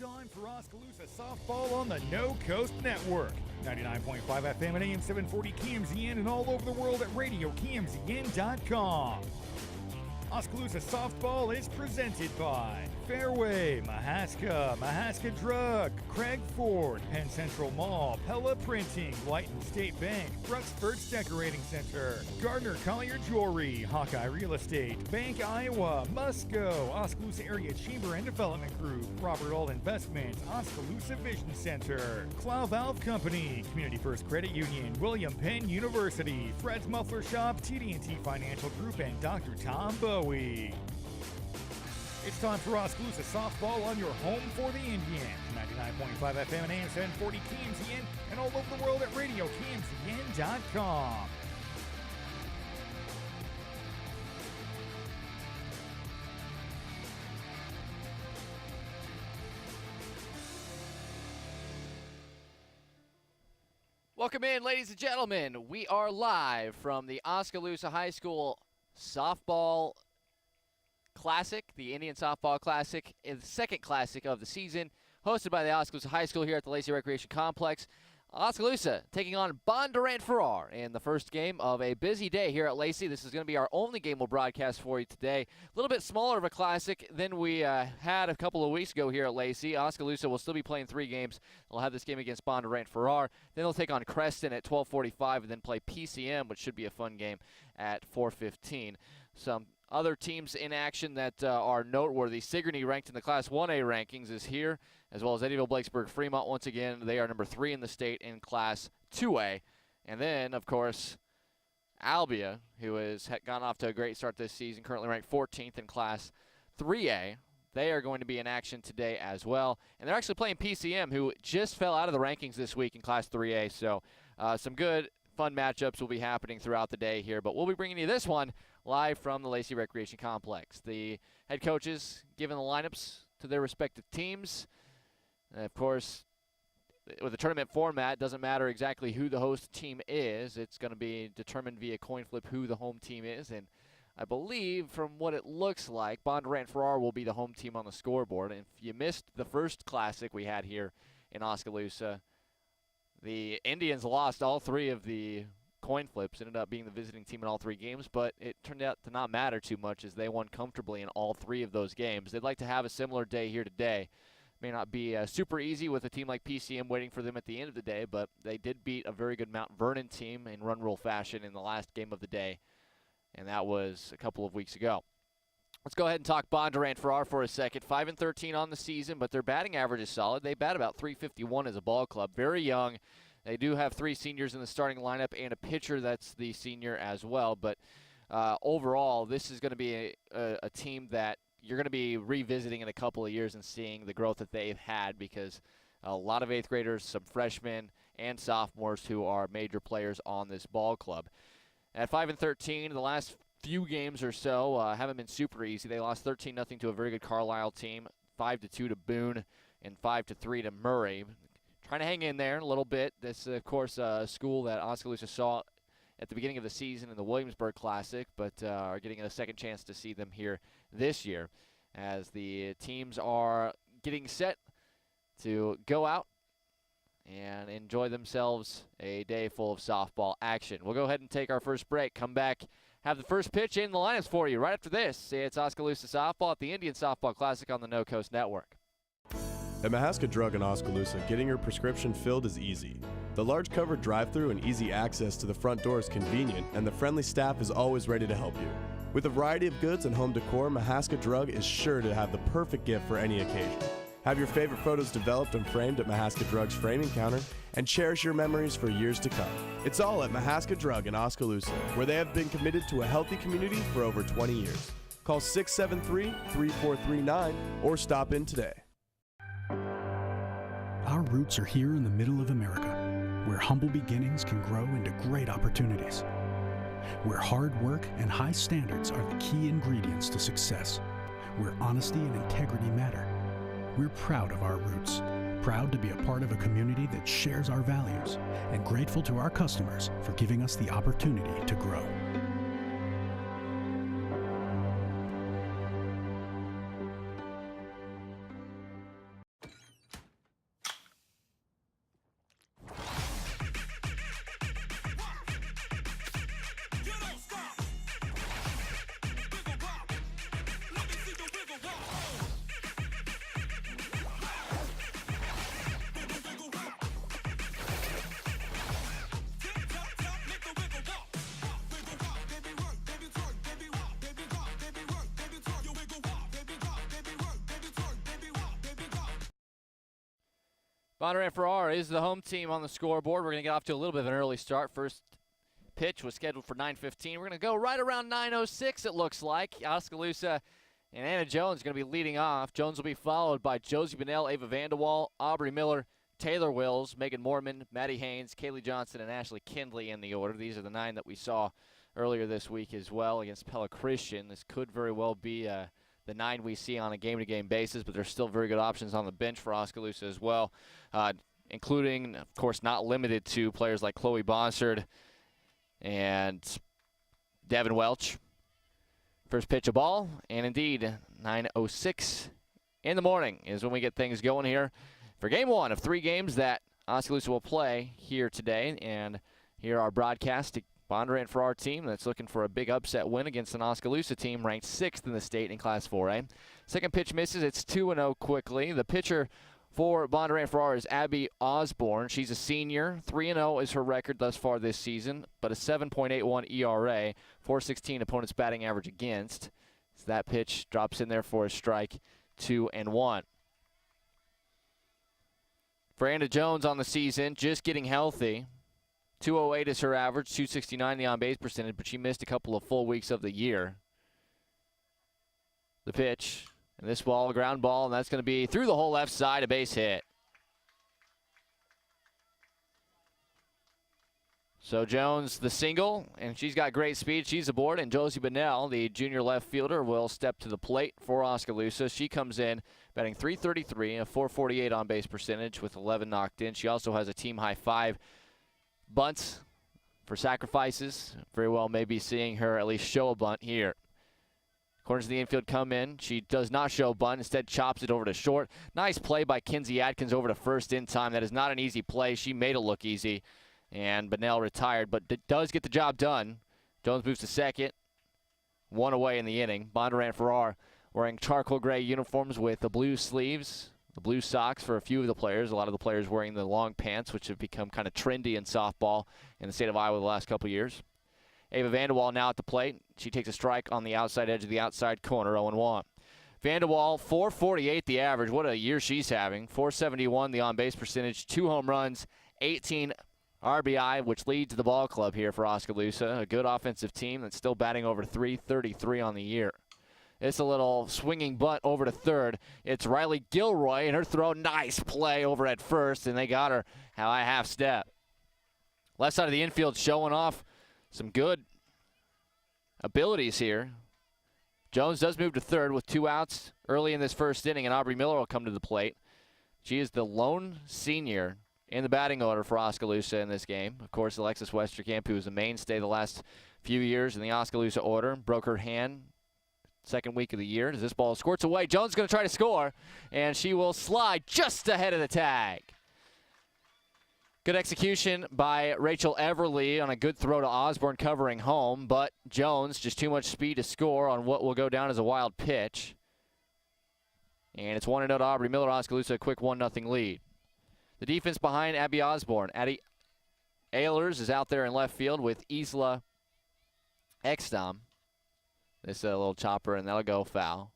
time for Oskaloosa softball on the No Coast Network. 99.5 FM and AM 740 KMZN and all over the world at RadioKMZN.com. Oskaloosa softball is presented by Fairway, Mahaska Drug, Craig Ford, Penn Central Mall, Pella Printing, Lighton State Bank, Bruxford's Decorating Center, Gardner Collier Jewelry, Hawkeye Real Estate, Bank Iowa, Musco, Oskaloosa Area Chamber and Development Group, Robert All Investments, Oskaloosa Vision Center, Clow Valve Company, Community First Credit Union, William Penn University, Fred's Muffler Shop, TD&T Financial Group, and Dr. Tom Bowie. It's time for Oskaloosa softball on your home for the Indians. 99.5 FM and AM 740 KMZN and all over the world at RadioKMZN.com. Welcome in, ladies and gentlemen. We are live from the Oskaloosa High School Softball Classic, the Indian Softball Classic, the second classic of the season, hosted by the Oskaloosa High School here at the Lacey Recreation Complex. Oskaloosa taking on Bondurant-Farrar in the first game of a busy day here at Lacey. This is going to be our only game we'll broadcast for you today. A little bit smaller of a classic than we had a couple of weeks ago here at Lacey. Oskaloosa will still be playing 3 games. They'll have this game against Bondurant-Farrar. Then they'll take on Creston at 12:45 and then play PCM, which should be a fun game, at 4:15. Some other teams in action that are noteworthy. Sigourney, ranked in the Class 1A rankings, is here, as well as Eddyville, Blakesburg, Fremont. Once again, they are number 3 in the state in Class 2A. And then, of course, Albia, who has gone off to a great start this season, currently ranked 14th in Class 3A. They are going to be in action today as well. And they're actually playing PCM, who just fell out of the rankings this week in Class 3A. So some good, fun matchups will be happening throughout the day here. But we'll be bringing you this one live from the Lacey Recreation Complex. The head coaches giving the lineups to their respective teams. And of course, with the tournament format, it doesn't matter exactly who the host team is. It's going to be determined via coin flip who the home team is. And I believe, from what it looks like, Bondurant-Farrar will be the home team on the scoreboard. And if you missed the first classic we had here in Oskaloosa, the Indians lost all 3 of the coin flips, ended up being the visiting team in all 3 games, but it turned out to not matter too much as they won comfortably in all 3 of those games. They'd like to have a similar day here today. May not be super easy with a team like PCM waiting for them at the end of the day, but they did beat a very good Mount Vernon team in run rule fashion in the last game of the day, and that was a couple of weeks ago. Let's go ahead and talk Bondurant-Farrar for a second. 5-13 on the season, but their batting average is solid. They bat about .351 as a ball club. Very young. They do have 3 seniors in the starting lineup and a pitcher that's the senior as well. But overall, this is going to be a team that you're going to be revisiting in a couple of years and seeing the growth that they've had, because a lot of 8th graders, some freshmen, and sophomores who are major players on this ball club. At 5-13, the last few games or so haven't been super easy. They lost 13-0 to a very good Carlisle team, 5-2 to Boone, and 5-3 to Murray. Trying to hang in there a little bit. This, of course, a school that Oskaloosa saw at the beginning of the season in the Williamsburg Classic, but are getting a second chance to see them here this year as the teams are getting set to go out and enjoy themselves a day full of softball action. We'll go ahead and take our first break, come back, have the first pitch in the lineups for you right after this. It's Oskaloosa softball at the Indian Softball Classic on the No Coast Network. At Mahaska Drug in Oskaloosa, getting your prescription filled is easy. The large covered drive-thru and easy access to the front door is convenient, and the friendly staff is always ready to help you. With a variety of goods and home decor, Mahaska Drug is sure to have the perfect gift for any occasion. Have your favorite photos developed and framed at Mahaska Drug's framing counter, and cherish your memories for years to come. It's all at Mahaska Drug in Oskaloosa, where they have been committed to a healthy community for over 20 years. Call 673-3439 or stop in today. Our roots are here in the middle of America, where humble beginnings can grow into great opportunities, where hard work and high standards are the key ingredients to success, where honesty and integrity matter. We're proud of our roots, proud to be a part of a community that shares our values, and grateful to our customers for giving us the opportunity to grow. Bondurant-Farrar is the home team on the scoreboard. We're going to get off to a little bit of an early start. First pitch was scheduled for 9:15. We're going to go right around 9:06, it looks like. Oskaloosa and Anna Jones are going to be leading off. Jones will be followed by Josie Bonnell, Ava Vanderwall, Aubrey Miller, Taylor Wills, Megan Moorman, Maddie Haines, Kaylee Johnson, and Ashley Kinley in the order. These are the 9 that we saw earlier this week as well against Pella Christian. This could very well be the 9 we see on a game-to-game basis, but there's still very good options on the bench for Oskaloosa as well, including, of course, not limited to players like Chloe Bonsard and Devin Welch. First pitch of ball, and indeed, 9:06 in the morning is when we get things going here for game 1 of 3 games that Oskaloosa will play here today. And here our broadcast, Bondurant-Farrar team that's looking for a big upset win against an Oskaloosa team ranked 6th in the state in Class 4A. Second pitch misses. It's 2-0 quickly. The pitcher for Bondurant-Farrar is Abby Osborne. She's a senior. 3-0 is her record thus far this season, but a 7.81 ERA, 416 opponent's batting average against. So that pitch drops in there for a strike, 2-1. For Anna Jones on the season, just getting healthy. 208 is her average, 269 the on-base percentage, but she missed a couple of full weeks of the year. The pitch, and this ball, a ground ball, and that's going to be through the whole left side, a base hit. So Jones, the single, and she's got great speed. She's aboard, and Josie Bonnell, the junior left fielder, will step to the plate for Oskaloosa. She comes in batting .333, a .448 on-base percentage with 11 knocked in. She also has a team-high 5 bunts for sacrifices. Very well maybe seeing her at least show a bunt here. Corners of the infield come in. She does not show a bunt. Instead chops it over to short. Nice play by Kenzie Adkins over to first in time. That is not an easy play. She made it look easy. And Bonnell retired, but does get the job done. Jones moves to second. 1 away in the inning. Bondurant-Farrar wearing charcoal gray uniforms with the blue sleeves, the blue socks for a few of the players. A lot of the players wearing the long pants, which have become kind of trendy in softball in the state of Iowa the last couple of years. Ava Vanderwall now at the plate. She takes a strike on the outside edge of the outside corner, 0-1. Vanderwall, .448 the average. What a year she's having. .471 the on-base percentage, 2 home runs, 18 RBI, which leads the ball club here for Oskaloosa. A good offensive team that's still batting over .333 on the year. It's a little swinging bunt over to third. It's Riley Gilroy, and her throw, nice play over at first, and they got her a half step. Left side of the infield showing off some good abilities here. Jones does move to third with 2 outs early in this first inning, and Aubrey Miller will come to the plate. She is the lone senior in the batting order for Oskaloosa in this game. Of course, Alexis Westerkamp, who was a mainstay the last few years in the Oskaloosa order, broke her hand second week of the year. As this ball squirts away, Jones is going to try to score, and she will slide just ahead of the tag. Good execution by Rachel Everly on a good throw to Osborne covering home, but Jones just too much speed to score on what will go down as a wild pitch. And it's 1-0 to Aubrey Miller. Oskaloosa a quick 1-0 lead. The defense behind Abby Osborne. Addie Ahlers is out there in left field with Isla Ekstrom. This is a little chopper, and that'll go foul.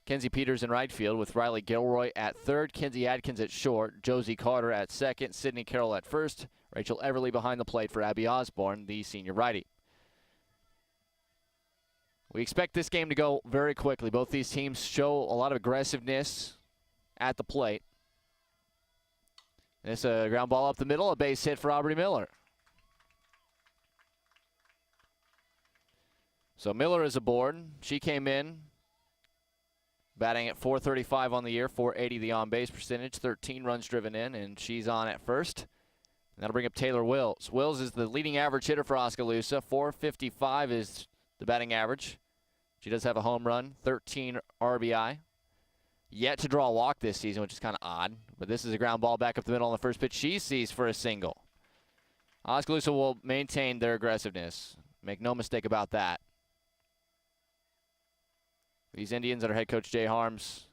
Kenzie Peters in right field with Riley Gilroy at third, Kenzie Adkins at short, Josie Carter at second, Sydney Carroll at first, Rachel Everly behind the plate for Abby Osborne, the senior righty. We expect this game to go very quickly. Both these teams show a lot of aggressiveness at the plate. This a ground ball up the middle, a base hit for Aubrey Miller. So Miller is aboard. She came in batting at .435 on the year, .480 the on-base percentage, 13 runs driven in, and she's on at first. And that'll bring up Taylor Wills. Wills is the leading average hitter for Oskaloosa. .455 is the batting average. She does have a home run, 13 RBI. Yet to draw a walk this season, which is kind of odd. But this is a ground ball back up the middle on the first pitch. She sees for a single. Oskaloosa will maintain their aggressiveness. Make no mistake about that. These Indians under head coach Jay Harms,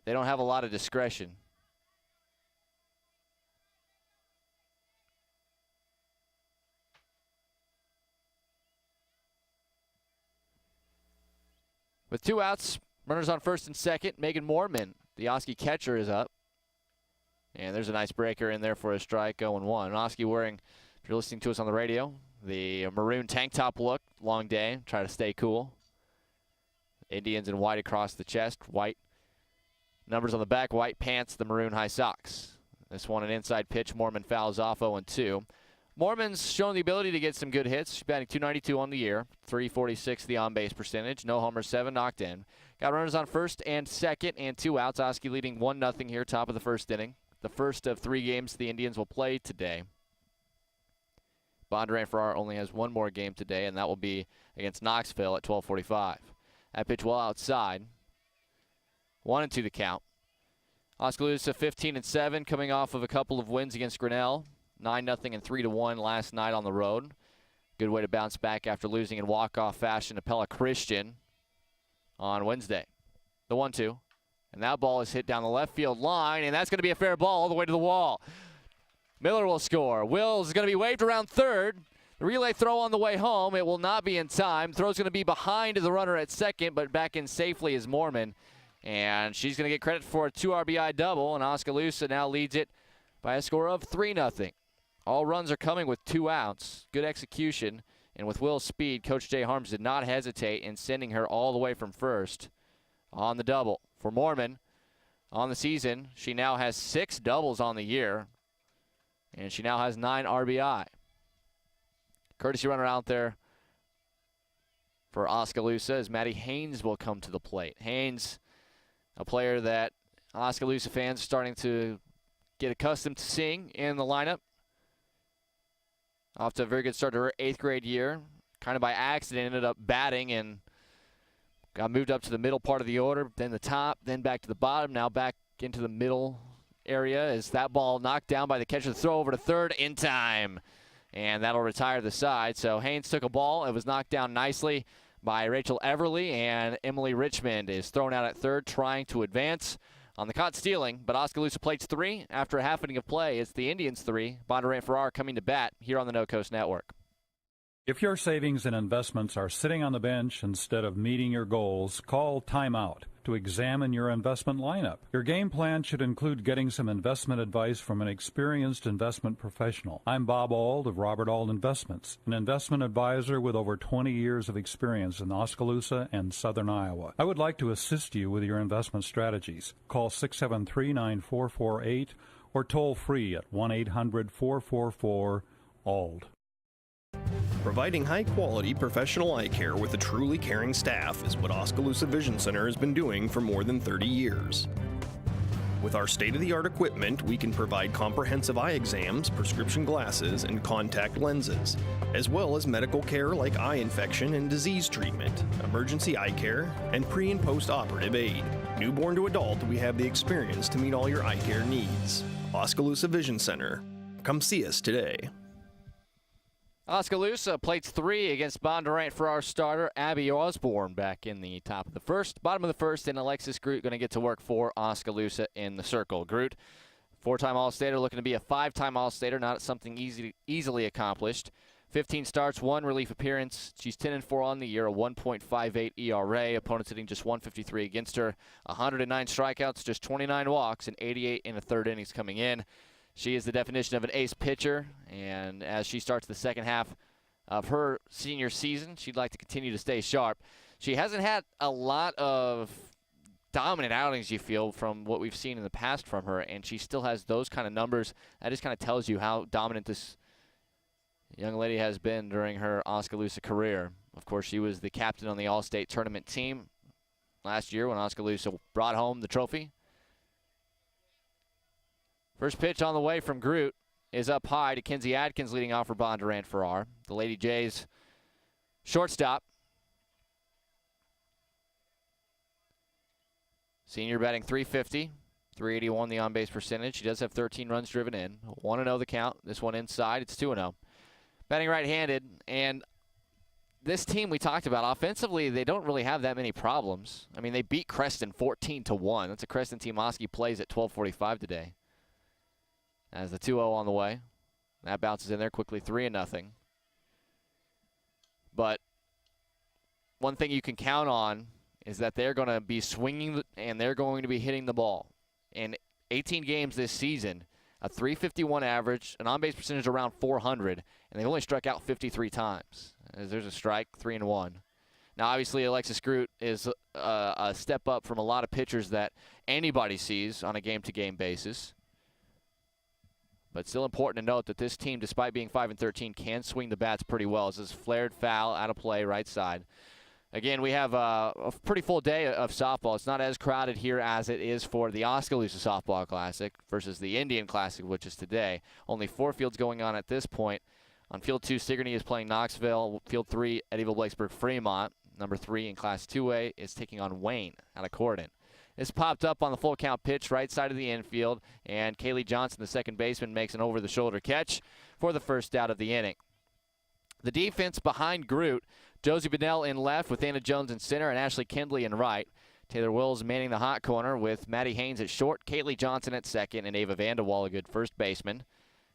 they don't have a lot of discretion. With 2 outs, runners on first and second, Megan Moorman, the Oski catcher, is up. And there's a nice breaker in there for a strike, 0-1. Oski wearing, if you're listening to us on the radio, the maroon tank top look, long day, try to stay cool. Indians in white across the chest, white numbers on the back, white pants, the maroon high socks. This one an inside pitch, Mormon fouls off 0-2. Mormon's shown the ability to get some good hits. She's batting .292 on the year, .346 the on-base percentage. No homers, 7 knocked in. Got runners on first and second and 2 outs. Oski leading 1-0 here, top of the first inning. The first of 3 games the Indians will play today. Bondurant-Farrar only has 1 more game today, and that will be against Knoxville at 12:45. That pitch well outside. 1-2 the count. Oskaloosa 15-7, coming off of a couple of wins against Grinnell. 9-0 and 3-1 last night on the road. Good way to bounce back after losing in walk-off fashion to Pella Christian on Wednesday. The 1-2. And that ball is hit down the left field line, and that's going to be a fair ball all the way to the wall. Miller will score. Wills is going to be waved around third. The relay throw on the way home. It will not be in time. Throw's going to be behind the runner at second, but back in safely is Mormon. And she's going to get credit for a 2 RBI double, and Oskaloosa now leads it by a score of 3-0. All runs are coming with 2 outs. Good execution. And with Will's speed, Coach Jay Harms did not hesitate in sending her all the way from first on the double. For Mormon, on the season, she now has 6 doubles on the year, and she now has 9 RBI. Courtesy runner out there for Oskaloosa as Maddie Haines will come to the plate. Haynes, a player that Oskaloosa fans are starting to get accustomed to seeing in the lineup. Off to a very good start to her 8th grade year. Kind of by accident ended up batting and got moved up to the middle part of the order, then the top, then back to the bottom, now back into the middle area as that ball knocked down by the catcher. The throw over to third in time, and that'll retire the side. So Haynes took a ball. It was knocked down nicely by Rachel Everly, and Emily Richmond is thrown out at third, trying to advance on the caught stealing. But Oskaloosa plates 3 after a half inning of play. It's the Indians 3. Bondurant-Farrar coming to bat here on the No Coast Network. If your savings and investments are sitting on the bench instead of meeting your goals, call Timeout to examine your investment lineup. Your game plan should include getting some investment advice from an experienced investment professional. I'm Bob Auld of Robert Auld Investments, an investment advisor with over 20 years of experience in Oskaloosa and southern Iowa. I would like to assist you with your investment strategies. Call 673-9448 or toll free at 1-800-444-ALD. Providing high-quality professional eye care with a truly caring staff is what Oskaloosa Vision Center has been doing for more than 30 years. With our state-of-the-art equipment, we can provide comprehensive eye exams, prescription glasses, and contact lenses, as well as medical care like eye infection and disease treatment, emergency eye care, and pre- and post-operative aid. Newborn to adult, we have the experience to meet all your eye care needs. Oskaloosa Vision Center. Come see us today. Oskaloosa plates 3 against Bondurant-Farrar starter Abby Osborne back in the top of the first. Bottom of the first, and Alexis Groot going to get to work for Oskaloosa in the circle. Groot, 4-time All-Stater, looking to be a 5-time All-Stater, not something easily accomplished. 15 starts, 1 relief appearance. She's 10-4 on the year, a 1.58 ERA. Opponents hitting just 153 against her. 109 strikeouts, just 29 walks, and 88 in the 3rd innings coming in. She is the definition of an ace pitcher, and as she starts the second half of her senior season, she'd like to continue to stay sharp. She hasn't had a lot of dominant outings, you feel, from what we've seen in the past from her, and she still has those kind of numbers. That just kind of tells you how dominant this young lady has been during her Oskaloosa career. Of course, she was the captain on the All-State tournament team last year when Oskaloosa brought home the trophy. First pitch on the way from Groot is up high to Kenzie Adkins, leading off for Bondurant-Farrar. The Lady Jays shortstop. Senior batting .350, .381 the on-base percentage. She does have 13 runs driven in. 1-0 the count. This one inside. It's 2-0. Batting right-handed, and this team we talked about, offensively, they don't really have that many problems. I mean, they beat Creston 14-1. That's a Creston team Oski plays at 12:45 today. As the 2-0 on the way. That bounces in there quickly, 3-0. But one thing you can count on is that they're going to be swinging and they're going to be hitting the ball. And 18 games this season, a .351 average, an on-base percentage around 400, and they've only struck out 53 times. There's a strike, 3-1. Now, obviously, Alexis Groot is a step up from a lot of pitchers that anybody sees on a game-to-game basis. But still important to note that this team, despite being 5-13, can swing the bats pretty well. This is flared foul, out of play, right side. Again, we have a pretty full day of softball. It's not as crowded here as it is for the Oskaloosa Softball Classic versus the Indian Classic, which is today. Only 4 fields going on at this point. On Field 2, Sigourney is playing Knoxville. Field 3, Eddyville-Blacksburg-Fremont. Number 3 in Class 2A is taking on Wayne out of Corden. This popped up on the full count pitch, right side of the infield, and Kaylee Johnson, the second baseman, makes an over-the-shoulder catch for the first out of the inning. The defense behind Groot, Josie Bedell in left with Anna Jones in center and Ashley Kinley in right. Taylor Wills manning the hot corner with Maddie Haines at short, Kaylee Johnson at second, and Ava Vanderwall, a good first baseman.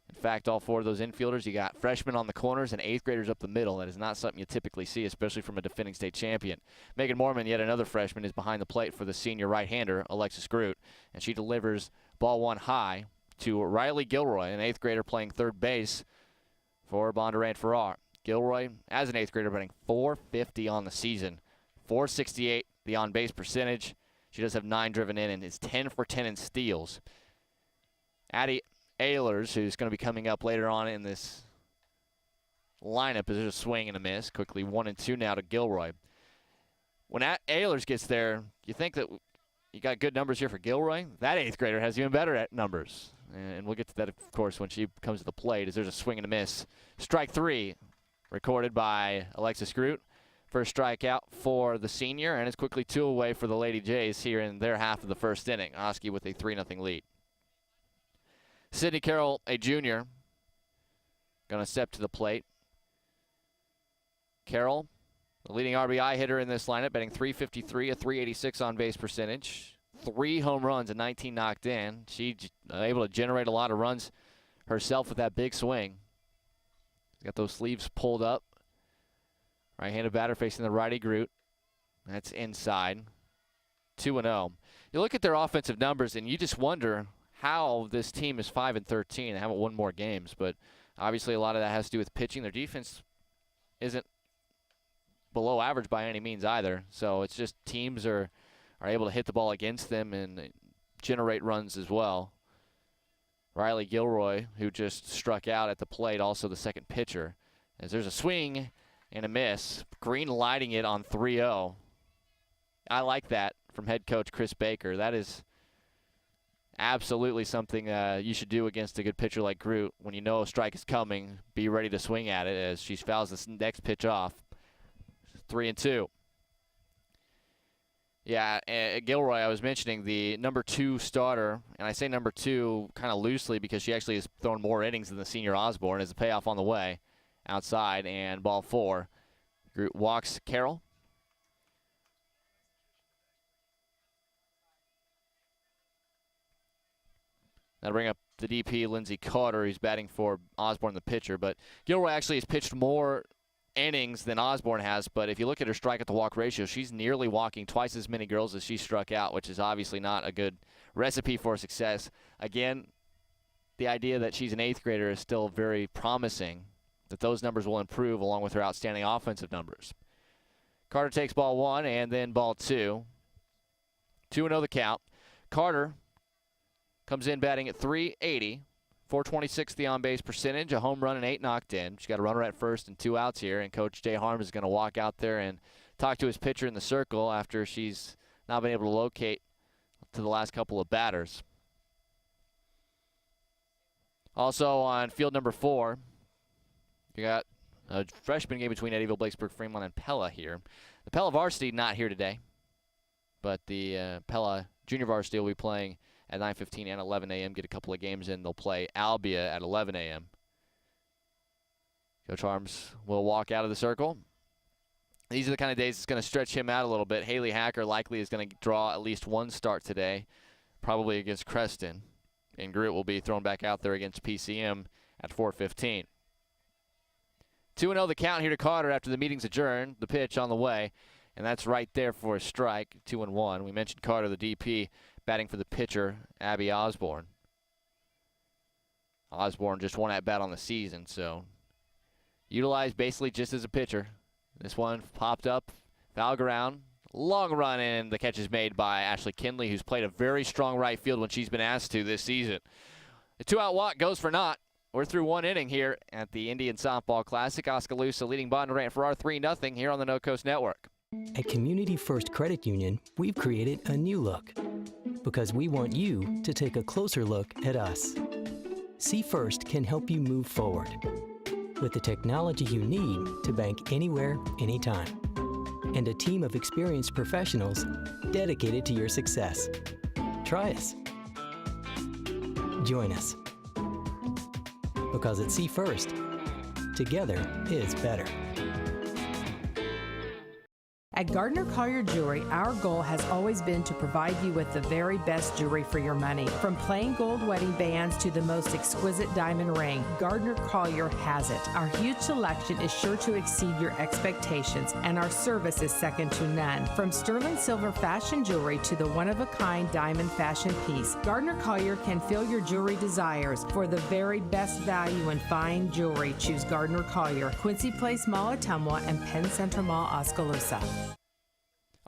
In fact, all 4 of those infielders, you got freshmen on the corners and 8th graders up the middle. That is not something you typically see, especially from a defending state champion. Megan Mormon, yet another freshman, is behind the plate for the senior right-hander, Alexis Groot, and she delivers ball 1 high to Riley Gilroy, an 8th grader playing third base for Bondurant-Farrar. Gilroy, as an 8th grader, batting .450 on the season, .468 the on-base percentage. She does have 9 driven in and is 10 for 10 in steals. Addie Ahlers, who's going to be coming up later on in this lineup, is a swing and a miss. Quickly 1-2 now to Gilroy. When Ahlers gets there, you think that you got good numbers here for Gilroy. That 8th grader has even better at numbers. And we'll get to that, of course, when she comes to the plate, as there's a swing and a miss. Strike 3 recorded by Alexis Groot. First strikeout for the senior, and it's quickly 2 away for the Lady Jays here in their half of the first inning. Oski with a 3-0 lead. Sydney Carroll, a junior, going to step to the plate. Carroll, the leading RBI hitter in this lineup, batting .353, a .386 on-base percentage. 3 home runs and 19 knocked in. She's able to generate a lot of runs herself with that big swing. Got those sleeves pulled up. Right-handed batter facing the righty Groot. That's inside. 2-0. You look at their offensive numbers, and you just wonder how this team is 5-13. They haven't won more games, but obviously a lot of that has to do with pitching. Their defense isn't below average by any means either. So it's just teams are able to hit the ball against them and generate runs as well. Riley Gilroy, who just struck out at the plate, also the second pitcher. As there's a swing and a miss. Green lighting it on 3-0. I like that from head coach Chris Baker. That is absolutely something you should do against a good pitcher like Groot. When you know a strike is coming, be ready to swing at it as she fouls this next pitch off. 3-2. Yeah, Gilroy, I was mentioning the number 2 starter, and I say number 2 kind of loosely because she actually has thrown more innings than the senior Osborne. As a payoff on the way outside, and ball 4. Groot walks Carroll. That'll bring up the DP, Lindsey Carter. He's batting for Osborne, the pitcher. But Gilroy actually has pitched more innings than Osborne has. But if you look at her strikeout-to-walk ratio, she's nearly walking twice as many girls as she struck out, which is obviously not a good recipe for success. Again, the idea that she's an 8th grader is still very promising, that those numbers will improve along with her outstanding offensive numbers. Carter takes ball 1 and then ball 2. 2-0 the count. Carter comes in batting at .380, .426 the on-base percentage, a home run and 8 knocked in. She's got a runner at first and 2 outs here, and Coach Jay Harms is going to walk out there and talk to his pitcher in the circle after she's not been able to locate to the last couple of batters. Also on field number 4, you got a freshman game between Eddyville, Blacksburg, Fremont, and Pella here. The Pella varsity not here today, but the Pella junior varsity will be playing at 9:15 and 11 a.m. Get a couple of games in. They'll play Albia at 11 a.m. Coach Harms will walk out of the circle. These are the kind of days it's going to stretch him out a little bit. Haley Hacker likely is going to draw at least 1 start today, probably against Creston. And Groot will be thrown back out there against PCM at 4:15. 2-0 the count here to Carter after the meeting's adjourned. The pitch on the way, and that's right there for a strike, 2-1. We mentioned Carter, the DP, batting for the pitcher, Abby Osborne. Osborne just won at bat on the season, so utilized basically just as a pitcher. This one popped up, foul ground, long run, and the catch is made by Ashley Kinley, who's played a very strong right field when she's been asked to this season. The two-out walk goes for naught. We're through one inning here at the Indian Softball Classic. Oskaloosa leading Bondurant-Farrar 3-0 here on the No Coast Network. At Community First Credit Union, we've created a new look because we want you to take a closer look at us. See First can help you move forward with the technology you need to bank anywhere, anytime, and a team of experienced professionals dedicated to your success. Try us. Join us. Because at See First, together is better. At Gardner Collier Jewelry, our goal has always been to provide you with the very best jewelry for your money. From plain gold wedding bands to the most exquisite diamond ring, Gardner Collier has it. Our huge selection is sure to exceed your expectations, and our service is second to none. From sterling silver fashion jewelry to the one-of-a-kind diamond fashion piece, Gardner Collier can fill your jewelry desires. For the very best value in fine jewelry, choose Gardner Collier, Quincy Place Mall, Ottumwa, and Penn Center Mall, Oskaloosa.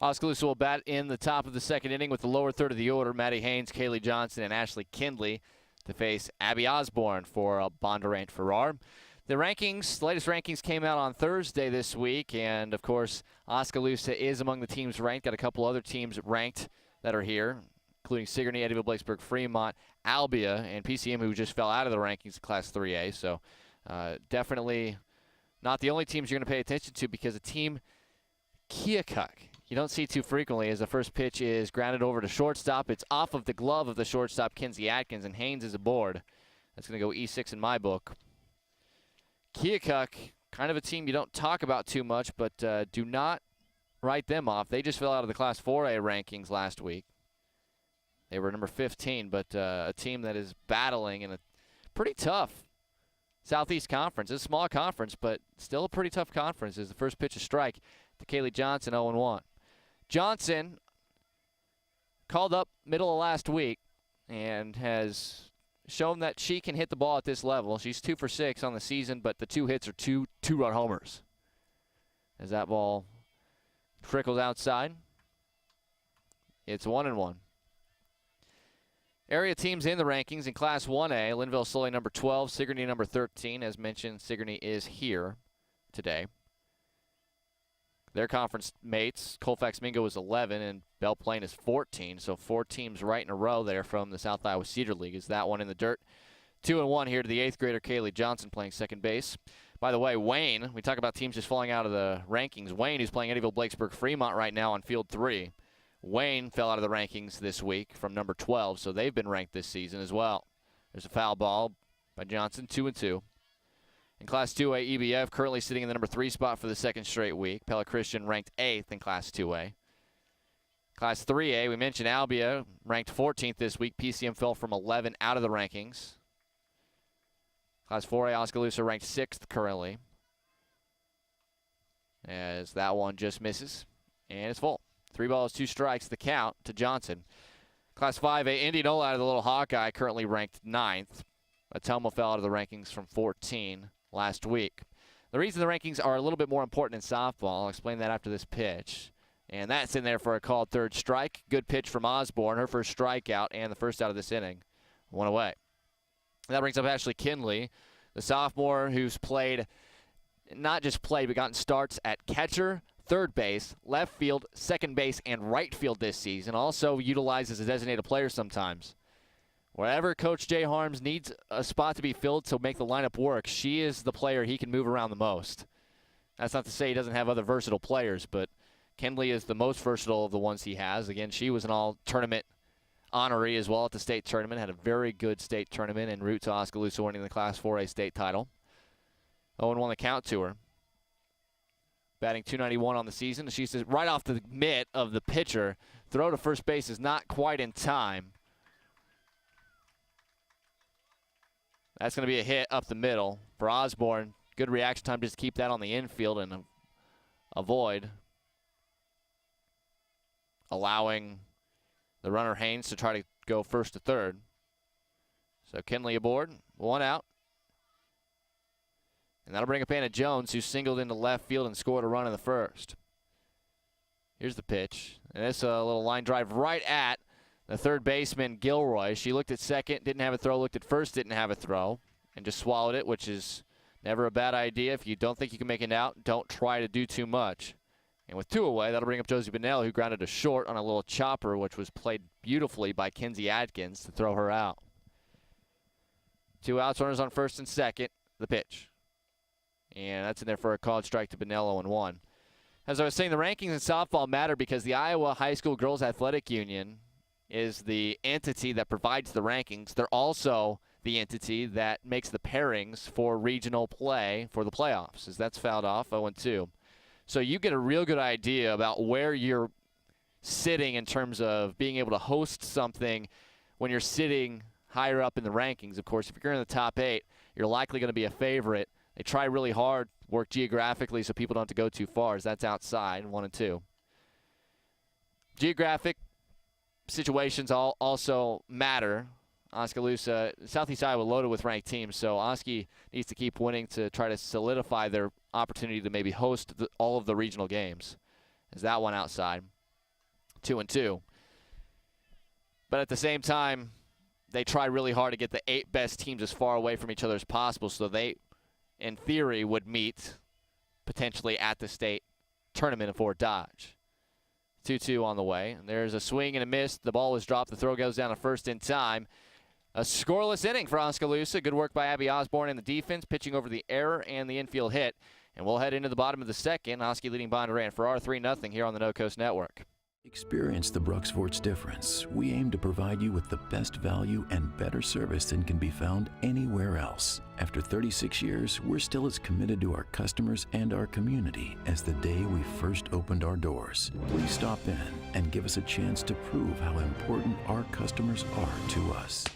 Oskaloosa will bat in the top of the second inning with the lower third of the order. Maddie Haines, Kaylee Johnson, and Ashley Kinley to face Abby Osborne for Bondurant-Farrar. The latest rankings came out on Thursday this week, and of course, Oskaloosa is among the teams ranked. Got a couple other teams ranked that are here, including Sigourney, Eddyville, Blacksburg, Fremont, Albia, and PCM, who just fell out of the rankings in Class 3A. So definitely not the only teams you're going to pay attention to, because a team, Keokuk, you don't see too frequently, as the first pitch is grounded over to shortstop. It's off of the glove of the shortstop, Kenzie Adkins, and Haynes is aboard. That's going to go E6 in my book. Keokuk, kind of a team you don't talk about too much, but do not write them off. They just fell out of the Class 4A rankings last week. They were number 15, but a team that is battling in a pretty tough Southeast Conference. It's a small conference, but still a pretty tough conference. Is the first pitch a strike to Kaylee Johnson, 0-1. Johnson called up middle of last week and has shown that she can hit the ball at this level. She's 2 for 6 on the season, but the 2 hits are two-run homers. As that ball trickles outside, it's 1-1. Area teams in the rankings in Class 1A, Linville Sully number 12, Sigourney number 13. As mentioned, Sigourney is here today. Their conference mates, Colfax Mingo is 11 and Belle Plaine is 14. So 4 teams right in a row there from the South Iowa Cedar League. Is that one in the dirt? 2-1 here to the 8th grader Kaylee Johnson playing second base. By the way, Wayne, we talk about teams just falling out of the rankings. Wayne, who's playing Eddyville, Blacksburg, Fremont right now on field 3. Wayne fell out of the rankings this week from number 12, so they've been ranked this season as well. There's a foul ball by Johnson, 2-2. In Class 2A, EBF currently sitting in the number 3 spot for the second straight week. Pella Christian ranked 8th in Class 2A. Class 3A, we mentioned Albia ranked 14th this week. PCM fell from 11 out of the rankings. Class 4A, Oskaloosa ranked 6th currently, as that one just misses, and it's full. 3 balls, 2 strikes, the count to Johnson. Class 5A, Indianola out of the Little Hawkeye, currently ranked 9th. Ottumwa fell out of the rankings from 14 last week. The reason the rankings are a little bit more important in softball, I'll explain that after this pitch. And that's in there for a called third strike. Good pitch from Osborne, her first strikeout and the first out of this inning. 1 away. That brings up Ashley Kinley, the sophomore who's played, not just played, but gotten starts at catcher, third base, left field, second base, and right field this season. Also utilized as a designated player sometimes. Wherever Coach Jay Harms needs a spot to be filled to make the lineup work, she is the player he can move around the most. That's not to say he doesn't have other versatile players, but Kinley is the most versatile of the ones he has. Again, she was an all-tournament honoree as well at the state tournament, had a very good state tournament en route to Oskaloosa winning the Class 4A state title. 0-1 the count to her. Batting .291 on the season. She's right off the mitt of the pitcher. Throw to first base is not quite in time. That's going to be a hit up the middle for Osborne. Good reaction time just to keep that on the infield and avoid allowing the runner Haynes to try to go first to third. So Kinley aboard, 1 out. And that'll bring up Anna Jones, who singled into left field and scored a run in the first. Here's the pitch. And it's a little line drive right at the third baseman, Gilroy. She looked at second, didn't have a throw, looked at first, didn't have a throw, and just swallowed it, which is never a bad idea. If you don't think you can make it out, don't try to do too much. And with 2 away, that'll bring up Josie Bonnell, who grounded a short on a little chopper, which was played beautifully by Kenzie Adkins to throw her out. 2 outs, runners on first and second, the pitch. And that's in there for a called strike to Bonnell, 0-1. As I was saying, the rankings in softball matter because the Iowa High School Girls Athletic Union is the entity that provides the rankings. They're also the entity that makes the pairings for regional play for the playoffs, as that's fouled off 0-2. So you get a real good idea about where you're sitting in terms of being able to host something when you're sitting higher up in the rankings. Of course, if you're in the top 8, you're likely going to be a favorite. They try really hard, work geographically so people don't have to go too far, as that's outside, 1 and 2. Geographic situations also matter. Oskaloosa, Southeast Iowa loaded with ranked teams, so Oski needs to keep winning to try to solidify their opportunity to maybe host all of the regional games. Is that one outside? 2 and 2. But at the same time, they try really hard to get the 8 best teams as far away from each other as possible, so they, in theory, would meet potentially at the state tournament in Fort Dodge. 2-2 on the way. And there's a swing and a miss. The ball was dropped. The throw goes down to first in time. A scoreless inning for Oskaloosa. Good work by Abby Osborne and the defense, pitching over the error and the infield hit. And we'll head into the bottom of the second. Oski leading Bondurant-Farrar 3-0 here on the No Coast Network. Experience the Bruxfort's difference. We aim to provide you with the best value and better service than can be found anywhere else. After 36 years, we're still as committed to our customers and our community as the day we first opened our doors. Please stop in and give us a chance to prove how important our customers are to us.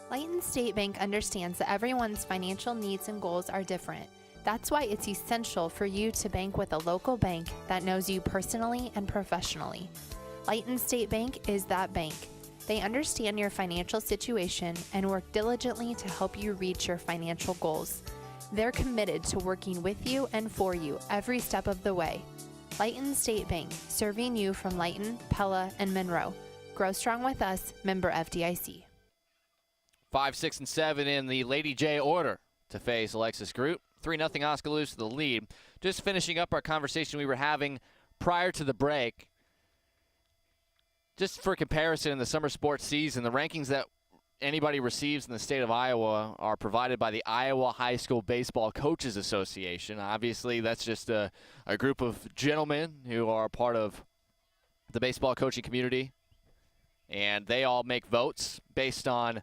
Layton State Bank understands that everyone's financial needs and goals are different. That's why it's essential for you to bank with a local bank that knows you personally and professionally. Layton State Bank is that bank. They understand your financial situation and work diligently to help you reach your financial goals. They're committed to working with you and for you every step of the way. Layton State Bank, serving you from Layton, Pella, and Monroe. Grow strong with us, member FDIC. 5, 6, and 7 in the Lady J order to face Alexis Group. 3-0 Oskaloosa the lead. Just finishing up our conversation we were having prior to the break. Just for comparison, in the summer sports season, the rankings that anybody receives in the state of Iowa are provided by the Iowa High School Baseball Coaches Association. Obviously, that's just a group of gentlemen who are part of the baseball coaching community, and they all make votes based on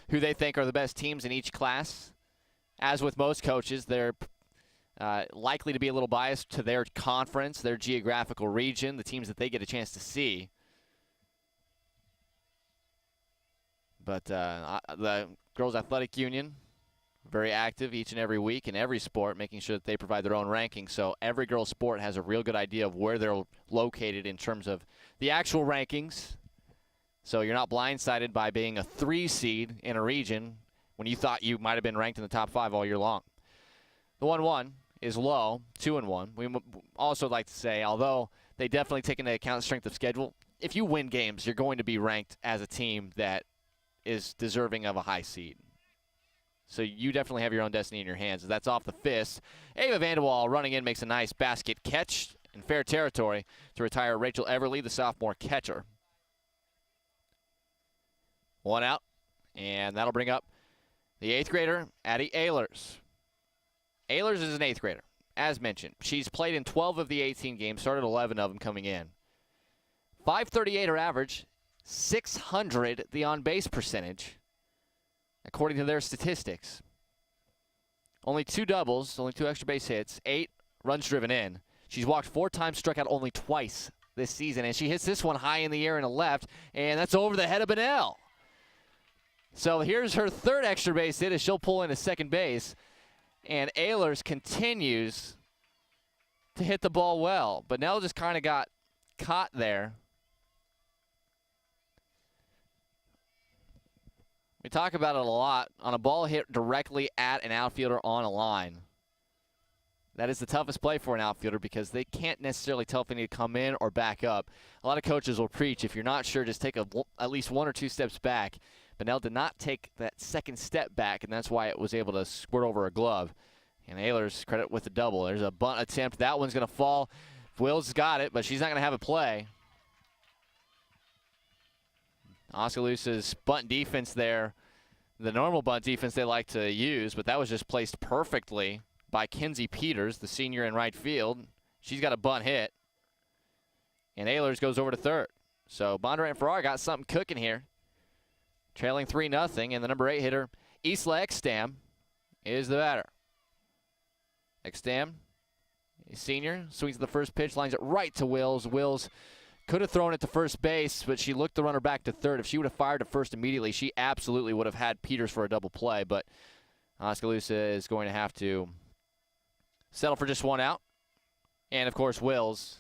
who they think are the best teams in each class. As with most coaches, they're likely to be a little biased to their conference, their geographical region, the teams that they get a chance to see. But the Girls Athletic Union, very active each and every week in every sport, making sure that they provide their own rankings. So every girls' sport has a real good idea of where they're located in terms of the actual rankings. So you're not blindsided by being a 3 seed in a region when you thought you might have been ranked in the top 5 all year long. The 1-1 is low, 2-1. We also like to say, although they definitely take into account the strength of schedule, if you win games, you're going to be ranked as a team that is deserving of a high seed. So you definitely have your own destiny in your hands. That's off the fist. Ava Vanderwall running in makes a nice basket catch in fair territory to retire Rachel Everly, the sophomore catcher. 1 out, and that'll bring up the 8th grader, Addie Ahlers. Ahlers is an 8th grader, as mentioned. She's played in 12 of the 18 games, started 11 of them coming in. .538 her average, .600 the on-base percentage, according to their statistics. Only 2 doubles, only 2 extra base hits, 8 runs driven in. She's walked 4 times, struck out only twice this season, and she hits this one high in the air and a left, and that's over the head of Bonnell. So here's her third extra base hit as she'll pull into second base. And Ahlers continues to hit the ball well. But Nell just kind of got caught there. We talk about it a lot. On a ball hit directly at an outfielder on a line, that is the toughest play for an outfielder because they can't necessarily tell if they need to come in or back up. A lot of coaches will preach, if you're not sure, just take at least 1 or 2 steps back. But Nell did not take that second step back, and that's why it was able to squirt over a glove. And Ahlers, credit with the double. There's a bunt attempt. That one's going to fall. Wills got it, but she's not going to have a play. Oskaloosa's bunt defense there, the normal bunt defense they like to use, but that was just placed perfectly by Kenzie Peters, the senior in right field. She's got a bunt hit. And Ahlers goes over to third. So Bondurant-Farrar got something cooking here. Trailing 3-0, and the number 8 hitter, Isla Ekstam, is the batter. Ekstam, senior, swings at the first pitch, lines it right to Wills. Wills could have thrown it to first base, but she looked the runner back to third. If she would have fired to first immediately, she absolutely would have had Peters for a double play, but Oskaloosa is going to have to settle for just 1 out. And, of course, Wills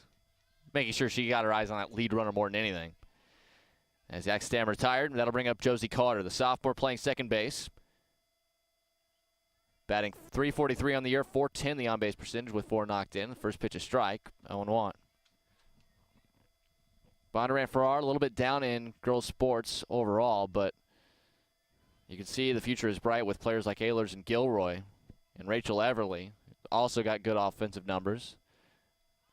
making sure she got her eyes on that lead runner more than anything. As Ekstam retired, that'll bring up Josie Carter, the sophomore playing second base. Batting .343 on the year, .410 the on-base percentage with 4 knocked in. The first pitch a strike, 0-1. Bondurant-Farrar a little bit down in girls sports overall, but you can see the future is bright with players like Ahlers and Gilroy and Rachel Everly. Also got good offensive numbers.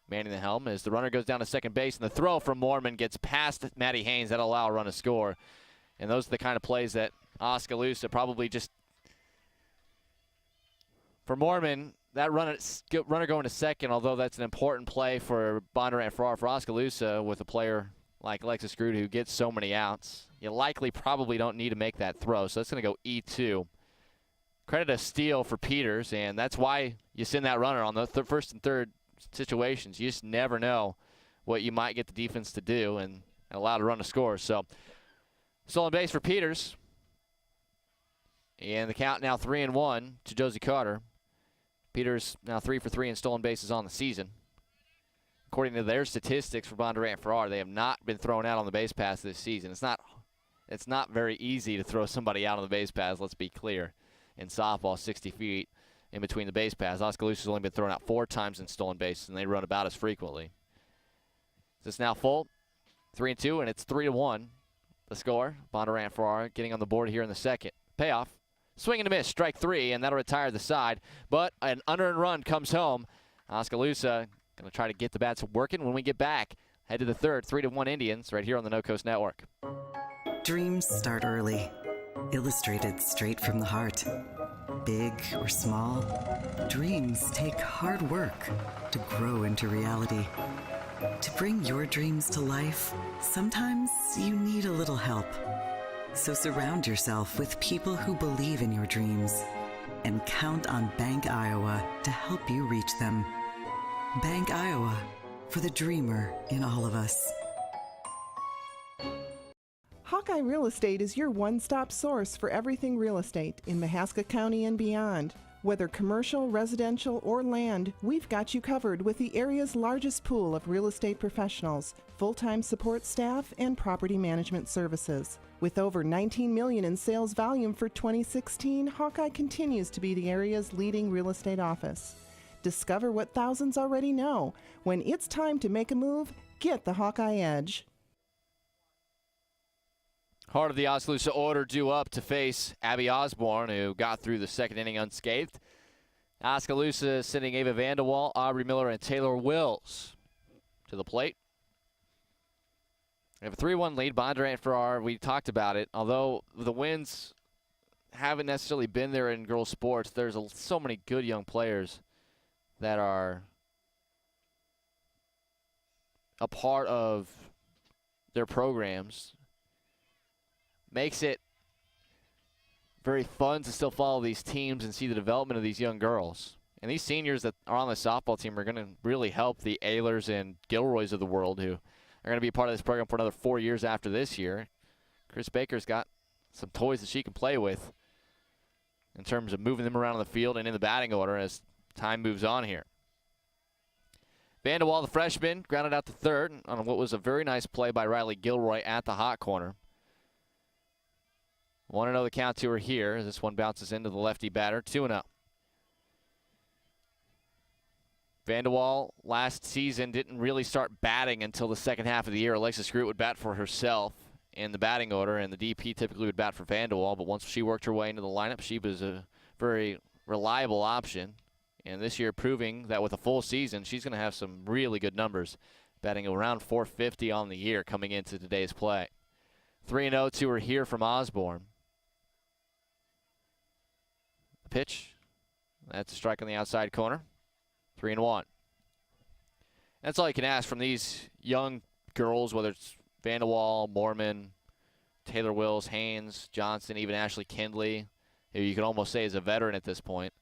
Manning the helm as the runner goes down to second base, and the throw from Mormon gets past Maddie Haines. That'll allow a run to score. And those are the kind of plays that Oskaloosa probably just, for Mormon, that runner going to second, although that's an important play for Bondurant-Farrar, for Oskaloosa with a player like Alexis Grude who gets so many outs, you likely probably don't need to make that throw. So that's going to go E2. Credit a steal for Peters, and that's why you send that runner on the first and third situations. You just never know what you might get the defense to do and allow to run to score. So stolen base for Peters. And the count now 3-1 to Josie Carter. Peters now 3 for 3 in stolen bases on the season. According to their statistics for Bondurant-Farrar, they have not been thrown out on the base pass this season. It's not very easy to throw somebody out on the base pass, let's be clear. In softball, 60 feet in between the base paths. Oskaloosa's only been thrown out 4 times in stolen bases, and they run about as frequently. This now full, 3-2, and it's 3-1. The score, Bondurant-Farrar getting on the board here in the second. Payoff, swing and a miss, strike 3, and that'll retire the side. But an unearned run comes home. Oskaloosa going to try to get the bats working when we get back. Head to the third, 3-1 Indians, right here on the No Coast Network. Dreams start early, illustrated straight from the heart. Big or small, dreams take hard work to grow into reality. To bring your dreams to life, sometimes you need a little help. So surround yourself with people who believe in your dreams and count on Bank Iowa to help you reach them. Bank Iowa, for the dreamer in all of us. Hawkeye Real Estate is your one-stop source for everything real estate in Mahaska County and beyond. Whether commercial, residential, or land, we've got you covered with the area's largest pool of real estate professionals, full-time support staff, and property management services. With over $19 million in sales volume for 2016, Hawkeye continues to be the area's leading real estate office. Discover what thousands already know. When it's time to make a move, get the Hawkeye edge. Heart of the Oskaloosa order due up to face Abby Osborne, who got through the second inning unscathed. Oskaloosa sending Ava Vanderwall, Ira Miller, and Taylor Wills to the plate. We have a 3-1 lead. Bondurant-Farrar, we talked about it. Although the wins haven't necessarily been there in girls sports, there's so many good young players that are a part of their programs. Makes it very fun to still follow these teams and see the development of these young girls. And these seniors that are on the softball team are going to really help the Ahlers and Gilroys of the world, who are going to be a part of this program for another 4 years after this year. Chris Baker's got some toys that she can play with in terms of moving them around on the field and in the batting order as time moves on here. Vanderwall, the freshman, grounded out to third on what was a very nice play by Riley Gilroy at the hot corner. 1-0 the count to her here. This one bounces into the lefty batter, 2-0. Vanderwall last season didn't really start batting until the second half of the year. Alexa Scroot would bat for herself in the batting order, and the DP typically would bat for Vanderwall. But once she worked her way into the lineup, she was a very reliable option. And this year proving that with a full season, she's going to have some really good numbers, batting around 450 on the year coming into today's play. 3-0 to her here from Osborne. The pitch, that's a strike on the outside corner. 3-1. That's all you can ask from these young girls, whether it's Vanderwall, Mormon, Taylor Wills, Haynes, Johnson, even Ashley Kinley, who you can almost say is a veteran at this point.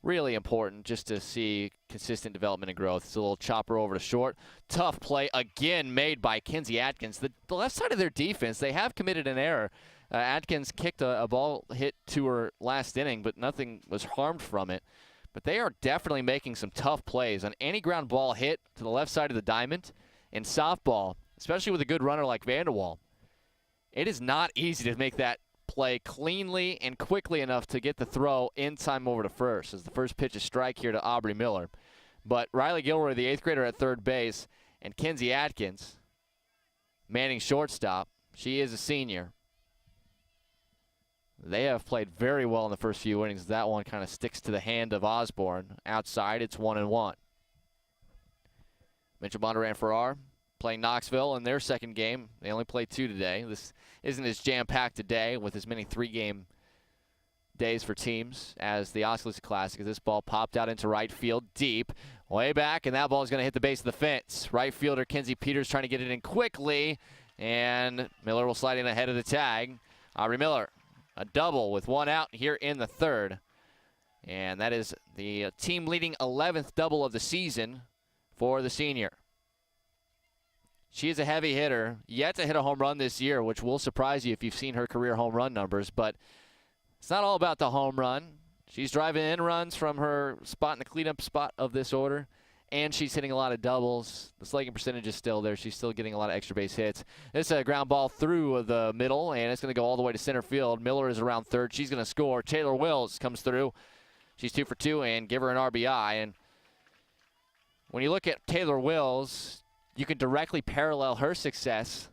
Really important just to see consistent development and growth. It's a little chopper over to short. Tough play again made by Kenzie Adkins. The left side of their defense, they have committed an error. Adkins kicked a ball hit to her last inning, but nothing was harmed from it. But they are definitely making some tough plays on any ground ball hit to the left side of the diamond. In softball, especially with a good runner like Vanderwall, it is not easy to make that play cleanly and quickly enough to get the throw in time over to first, as the first pitch is strike here to Aubrey Miller. But Riley Gilroy, the 8th grader at third base, and Kenzie Adkins manning shortstop. She is a senior. They have played very well in the first few innings. That one kind of sticks to the hand of Osborne. Outside, it's 1-1. Mitchell Bondurant-Farrar playing Knoxville in their second game. They only played 2 today. This isn't as jam-packed today with as many 3-game days for teams as the Oskaloosa Classic, as this ball popped out into right field deep, way back, and that ball is going to hit the base of the fence. Right fielder Kenzie Peters trying to get it in quickly, and Miller will slide in ahead of the tag. Aubrey Miller, a double with 1 out here in the third. And that is the team-leading 11th double of the season for the senior. She is a heavy hitter, yet to hit a home run this year, which will surprise you if you've seen her career home run numbers. But it's not all about the home run. She's driving in runs from her spot in the cleanup spot of this order, and she's hitting a lot of doubles. The slugging percentage is still there. She's still getting a lot of extra base hits. This is a ground ball through the middle, and it's going to go all the way to center field. Miller is around third. She's going to score. Taylor Wills comes through. She's 2 for 2, and give her an RBI. And when you look at Taylor Wills, you can directly parallel her success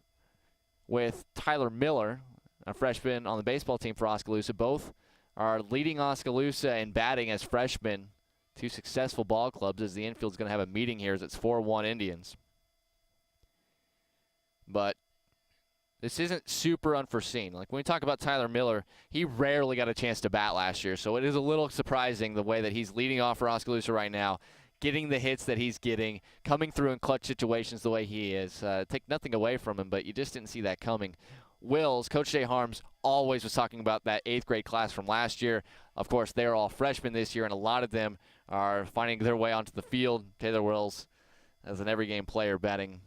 with Tyler Miller, a freshman on the baseball team for Oskaloosa. Both are leading Oskaloosa in batting as freshmen. 2 successful ball clubs, as the infield's going to have a meeting here as it's 4-1 Indians. But this isn't super unforeseen. Like when we talk about Tyler Miller, he rarely got a chance to bat last year, so it is a little surprising the way that he's leading off for Oskaloosa right now, getting the hits that he's getting, coming through in clutch situations the way he is. Take nothing away from him, but you just didn't see that coming. Wills, Coach Jay Harms always was talking about that 8th grade class from last year. Of course, they're all freshmen this year, and a lot of them are finding their way onto the field. Taylor Wills, as an every-game player, batting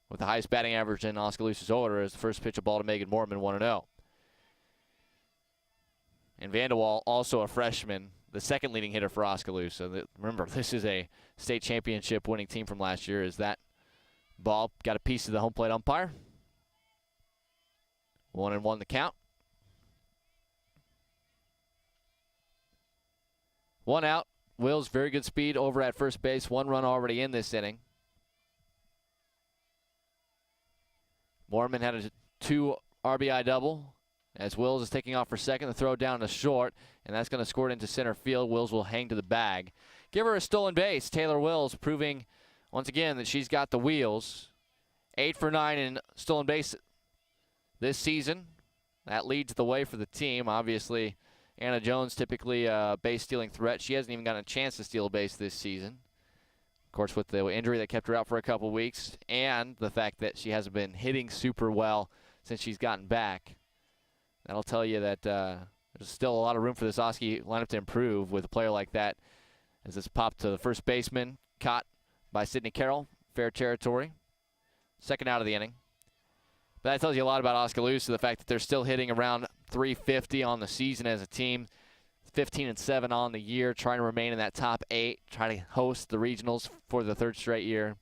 with the highest batting average in Oskaloosa's order, as the first pitch of ball to Megan Mormon, 1-0. And Vanderwall, also a freshman, the second leading hitter for Oskaloosa. Remember, this is a state championship winning team from last year. As that ball got a piece of the home plate umpire. 1-1 the count. 1 out. Wills, very good speed over at first base. 1 run already in this inning. Mormon had a 2 RBI double as Wills is taking off for second. The throw down to short, and that's going to score it into center field. Wills will hang to the bag. Give her a stolen base. Taylor Wills proving once again that she's got the wheels. 8 for 9 in stolen base this season. That leads the way for the team. Obviously, Anna Jones typically a base-stealing threat. She hasn't even gotten a chance to steal a base this season. Of course, with the injury that kept her out for a couple weeks and the fact that she hasn't been hitting super well since she's gotten back. That'll tell you that there's still a lot of room for this Oski lineup to improve with a player like that. As this popped to the first baseman, caught by Sydney Carroll, fair territory. Second out of the inning. But that tells you a lot about Oskaloosa, the fact that they're still hitting around 350 on the season as a team. 15-7 on the year, trying to remain in that top 8, trying to host the regionals for the 3rd straight year.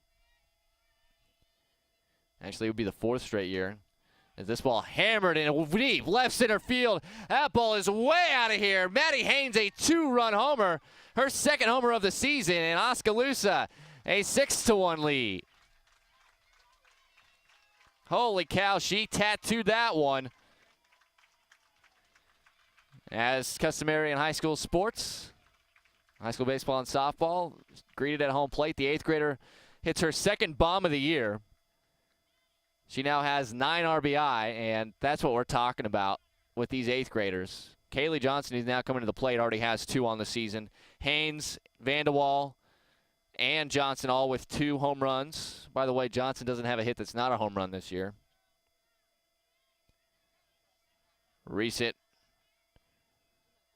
Actually, it would be the 4th straight year. As this ball hammered in deep left center field. That ball is way out of here. Maddy Haynes, a 2-run homer. Her 2nd homer of the season, and Oskaloosa, a 6-1 lead. Holy cow, she tattooed that one. As customary in high school sports, high school baseball and softball, greeted at home plate. The 8th grader hits her 2nd bomb of the year. She now has 9 RBI, and that's what we're talking about with these 8th graders. Kaylee Johnson, who's now coming to the plate, already has 2 on the season. Haynes, Vandewall, and Johnson all with 2 home runs. By the way, Johnson doesn't have a hit that's not a home run this year. Recent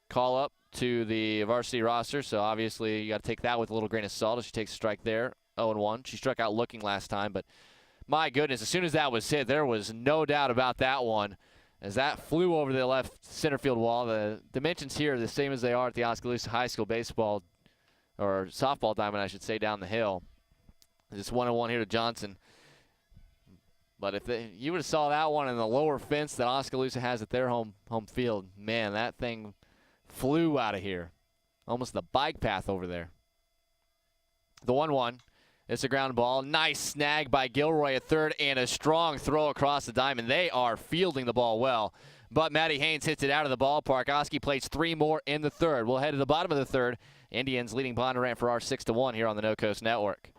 call up to the varsity roster, so obviously you got to take that with a little grain of salt as she takes a strike there. 0-1. She struck out looking last time, but my goodness, as soon as that was hit, there was no doubt about that one. As that flew over the left center field wall, the dimensions here are the same as they are at the Oskaloosa High School baseball, or softball diamond, I should say, down the hill. Just 1-1 here to Johnson. But if you would have saw that one in the lower fence that Oskaloosa has at their home field, man, that thing flew out of here. Almost the bike path over there. The 1-1. It's a ground ball. Nice snag by Gilroy at 3rd and a strong throw across the diamond. They are fielding the ball well. But Maddie Haines hits it out of the ballpark. Oski plays 3 more in the 3rd. We'll head to the bottom of the 3rd. Indians leading Bondurant-Farrar 6-1 here on the No Coast Network.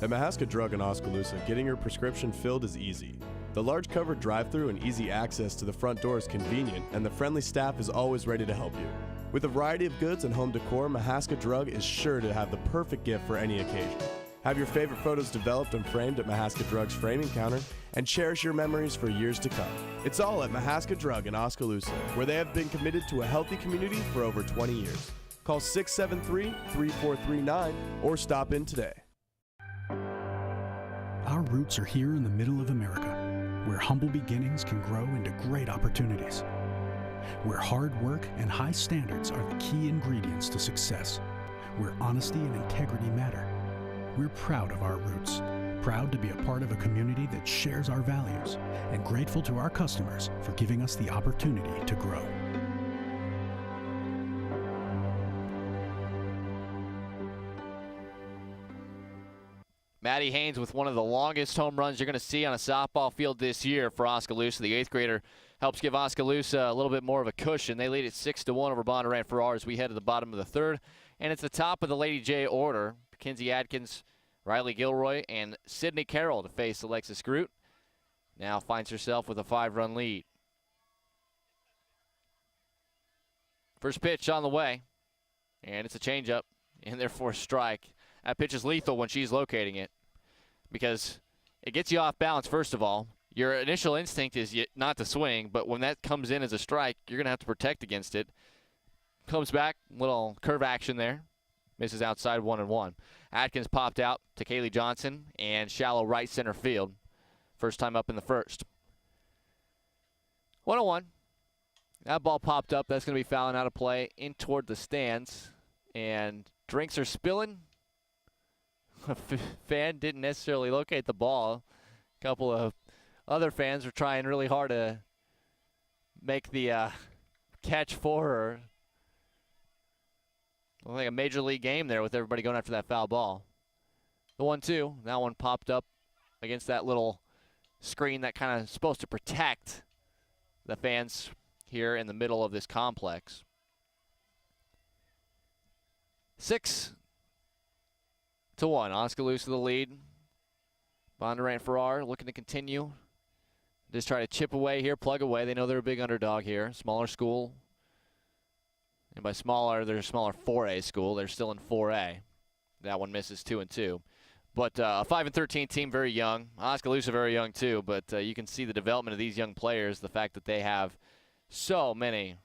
At Mahaska Drug in Oskaloosa, getting your prescription filled is easy. The large covered drive-thru and easy access to the front door is convenient, and the friendly staff is always ready to help you. With a variety of goods and home decor, Mahaska Drug is sure to have the perfect gift for any occasion. Have your favorite photos developed and framed at Mahaska Drug's framing counter, and cherish your memories for years to come. It's all at Mahaska Drug in Oskaloosa, where they have been committed to a healthy community for over 20 years. Call 673-3439 or stop in today. Our roots are here in the middle of America, where humble beginnings can grow into great opportunities. Where hard work and high standards are the key ingredients to success. Where honesty and integrity matter. We're proud of our roots, proud to be a part of a community that shares our values, and grateful to our customers for giving us the opportunity to grow. Maddie Haines with one of the longest home runs you're going to see on a softball field this year for Oskaloosa. The 8th grader helps give Oskaloosa a little bit more of a cushion. They lead at 6-1 over Bondurant-Farrar as we head to the bottom of the 3rd. And it's the top of the Lady J order. Kenzie Adkins, Riley Gilroy, and Sydney Carroll to face Alexis Groot. Now finds herself with a 5-run lead. First pitch on the way. And it's a changeup, and therefore a strike. That pitch is lethal when she's locating it because it gets you off balance, first of all. Your initial instinct is not to swing, but when that comes in as a strike, you're going to have to protect against it. Comes back, little curve action there. Misses outside 1-1. Atkins popped out to Kaylee Johnson and shallow right center field. First time up in the first. 1-1. That ball popped up. That's going to be fouling out of play in toward the stands. And drinks are spilling. A fan didn't necessarily locate the ball. A couple of other fans were trying really hard to make the catch for her. Like a major league game there with everybody going after that foul ball. The 1-2, that one popped up against that little screen that kind of supposed to protect the fans here in the middle of this complex. 6-1, Oskaloosa the lead. Bondurant-Farrar looking to continue. Just try to chip away here, plug away. They know they're a big underdog here. Smaller school. And by smaller, they're a smaller 4A school. They're still in 4A. That one misses 2-2. But a 5-13 team, very young. Oskaloosa very young too, but you can see the development of these young players, the fact that they have so many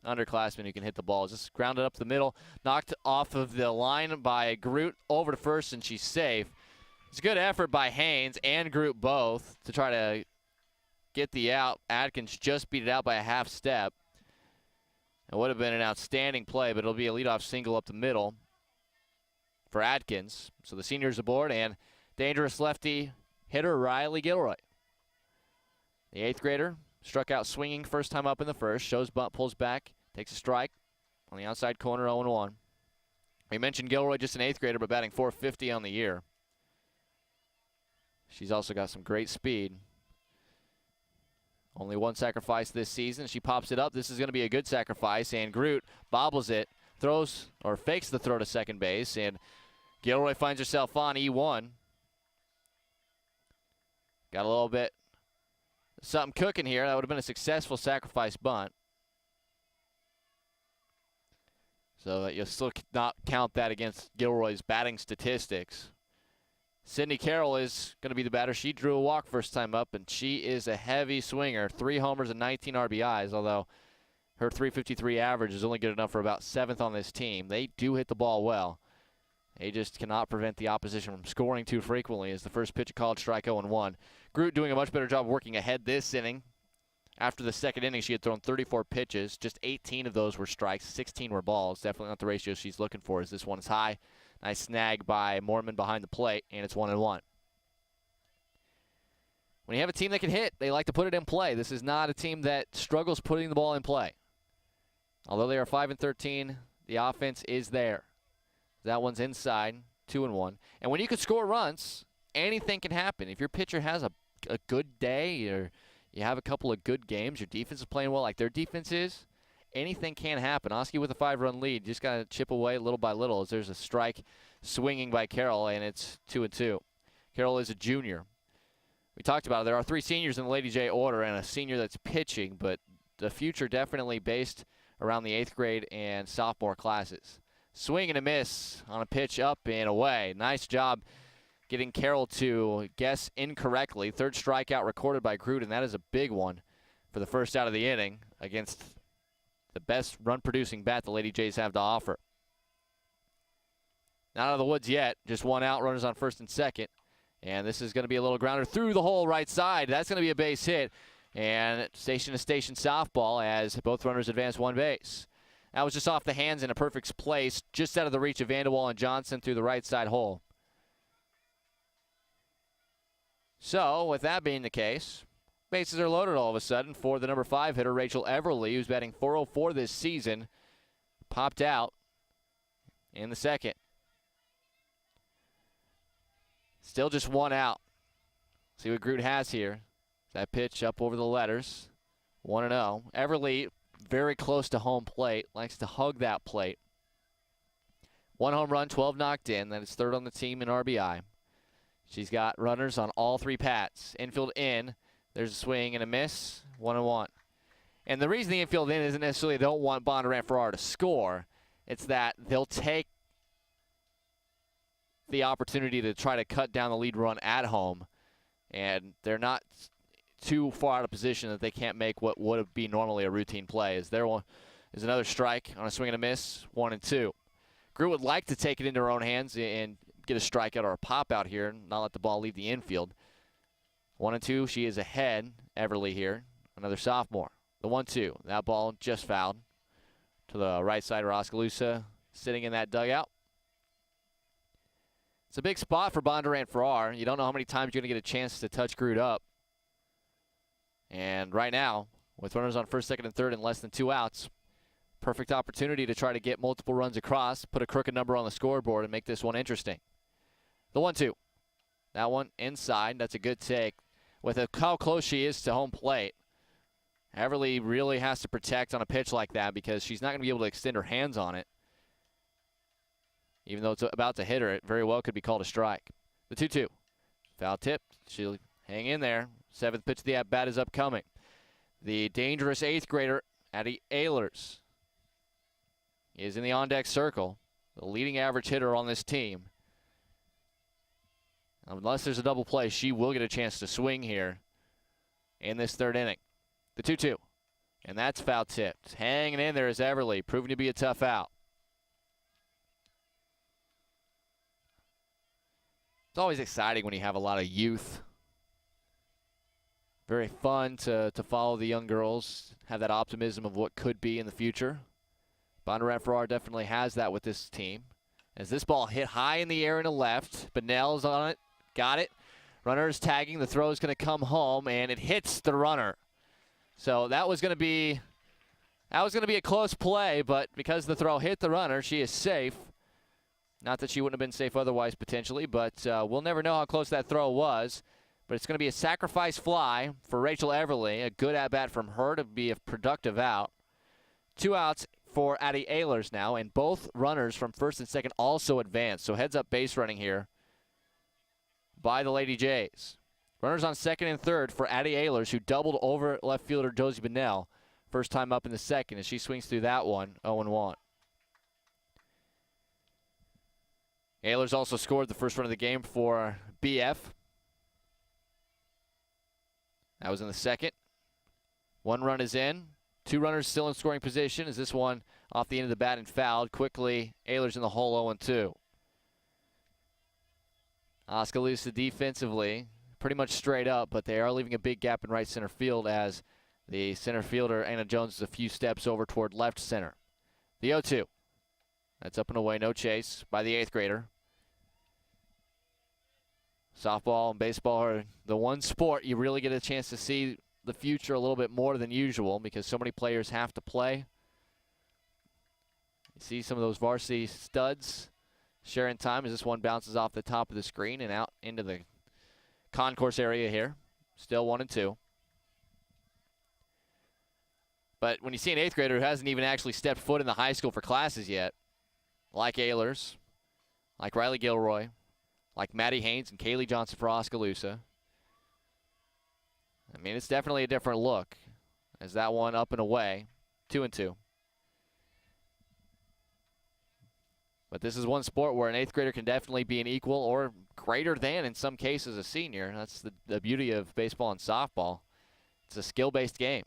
underclassmen who can hit the ball. Just grounded up the middle, knocked off of the line by Groot over to first, and she's safe. It's a good effort by Haynes and Groot both to try to get the out. Adkins just beat it out by a half step. It would have been an outstanding play, but it'll be a leadoff single up the middle for Adkins. So the senior's aboard, and dangerous lefty hitter Riley Gilroy. The 8th grader struck out swinging first time up in the first. Shows bunt, pulls back, takes a strike on the outside corner, 0-1. We mentioned Gilroy, just an 8th grader, but batting .450 on the year. She's also got some great speed. Only one sacrifice this season. She pops it up. This is going to be a good sacrifice, and Groot bobbles it, throws or fakes the throw to second base, and Gilroy finds herself on E1. Got a little bit something cooking here. That would have been a successful sacrifice bunt. So that you'll still not count that against Gilroy's batting statistics. Sydney Carroll is going to be the batter. She drew a walk first time up, and she is a heavy swinger. 3 homers and 19 RBIs, although her .353 average is only good enough for about 7th on this team. They do hit the ball well. They just cannot prevent the opposition from scoring too frequently as the first pitch, a called strike, 0-1. Groot doing a much better job working ahead this inning. After the second inning, she had thrown 34 pitches. Just 18 of those were strikes, 16 were balls. Definitely not the ratio she's looking for, as this one is high. Nice snag by Mormon behind the plate, and it's 1-1. When you have a team that can hit, they like to put it in play. This is not a team that struggles putting the ball in play. Although they are 5-13, the offense is there. That one's inside, 2-1. And when you can score runs, anything can happen. If your pitcher has a good day, or you have a couple of good games, your defense is playing well like their defense is, anything can happen. Oski with a 5-run lead. You just got to chip away little by little as there's a strike swinging by Carroll, and it's 2-2. Carroll is a junior. We talked about it. There are 3 seniors in the Lady J order and a senior that's pitching, but the future definitely based around the 8th grade and sophomore classes. Swing and a miss on a pitch up and away. Nice job getting Carroll to guess incorrectly. 3rd strikeout recorded by Groot, and that is a big one for the first out of the inning against the best run-producing bat the Lady Jays have to offer. Not out of the woods yet. Just one out, runners on first and second. And this is going to be a little grounder through the hole right side. That's going to be a base hit. And station-to-station softball as both runners advance one base. That was just off the hands in a perfect place, just out of the reach of Vanderwall and Johnson through the right side hole. So, with that being the case, bases are loaded all of a sudden for the number 5 hitter, Rachel Everly, who's batting .404 this season. Popped out in the second. Still just one out. See what Groot has here. That pitch up over the letters. 1-0. Everly very close to home plate. Likes to hug that plate. 1 home run, 12 knocked in. That is 3rd on the team in RBI. She's got runners on all 3 pats. Infield in. There's a swing and a miss. 1-1. And the reason the infield in isn't necessarily they don't want Bondurant-Farrar to score. It's that they'll take the opportunity to try to cut down the lead run at home. And they're not too far out of position that they can't make what would be normally a routine play. Is there one? Is another strike on a swing and a miss, 1-2. Groot would like to take it into her own hands and get a strikeout or a pop out here and not let the ball leave the infield. 1-2, she is ahead. Everly here, another sophomore. The 1-2, that ball just fouled to the right side of Oskaloosa, sitting in that dugout. It's a big spot for Bondurant-Farrar. You don't know how many times you're going to get a chance to touch Groot up. And right now, with runners on first, second, and third and less than 2 outs, perfect opportunity to try to get multiple runs across, put a crooked number on the scoreboard, and make this one interesting. The 1-2. That one inside. That's a good take. With how close she is to home plate, Everly really has to protect on a pitch like that because she's not going to be able to extend her hands on it. Even though it's about to hit her, it very well could be called a strike. The 2-2. Foul tip. She'll hang in there. 7th pitch of the at-bat is upcoming. The dangerous 8th grader, Addie Ahlers, is in the on-deck circle. The leading average hitter on this team. Unless there's a double play, she will get a chance to swing here in this 3rd inning. The 2-2. And that's foul tipped. Hanging in there is Everly, proving to be a tough out. It's always exciting when you have a lot of youth Very fun to follow the young girls, have that optimism of what could be in the future. Bondurant-Farrar definitely has that with this team. As this ball hit high in the air and to left, Bonnell's on it, got it. Runner is tagging, the throw is going to come home, and it hits the runner. So that was going to be a close play, but because the throw hit the runner, she is safe. Not that she wouldn't have been safe otherwise potentially, but we'll never know how close that throw was. But it's going to be a sacrifice fly for Rachel Everly, a good at-bat from her to be a productive out. 2 outs for Addie Ahlers now, and both runners from first and second also advanced. So heads-up base running here by the Lady Jays. Runners on second and third for Addie Ahlers, who doubled over left fielder Josie Bonnell. First time up in the second as she swings through that one, 0-1. Ahlers also scored the first run of the game for BF. That was in the second. 1 run is in. 2 runners still in scoring position as this one off the end of the bat and fouled. Quickly, Ahlers in the hole, 0-2. Oskaloosa defensively, pretty much straight up, but they are leaving a big gap in right center field as the center fielder, Anna Jones, is a few steps over toward left center. The 0-2. That's up and away, no chase by the 8th grader. Softball and baseball are the one sport you really get a chance to see the future a little bit more than usual because so many players have to play. You see some of those varsity studs sharing time as this one bounces off the top of the screen and out into the concourse area here. Still 1-2. But when you see an 8th grader who hasn't even actually stepped foot in the high school for classes yet, like Ahlers, like Riley Gilroy, like Maddie Haines and Kaylee Johnson for Oskaloosa, I mean, it's definitely a different look as that one up and away, 2-2. But this is one sport where an 8th grader can definitely be an equal or greater than, in some cases, a senior. That's the beauty of baseball and softball. It's a skill-based game.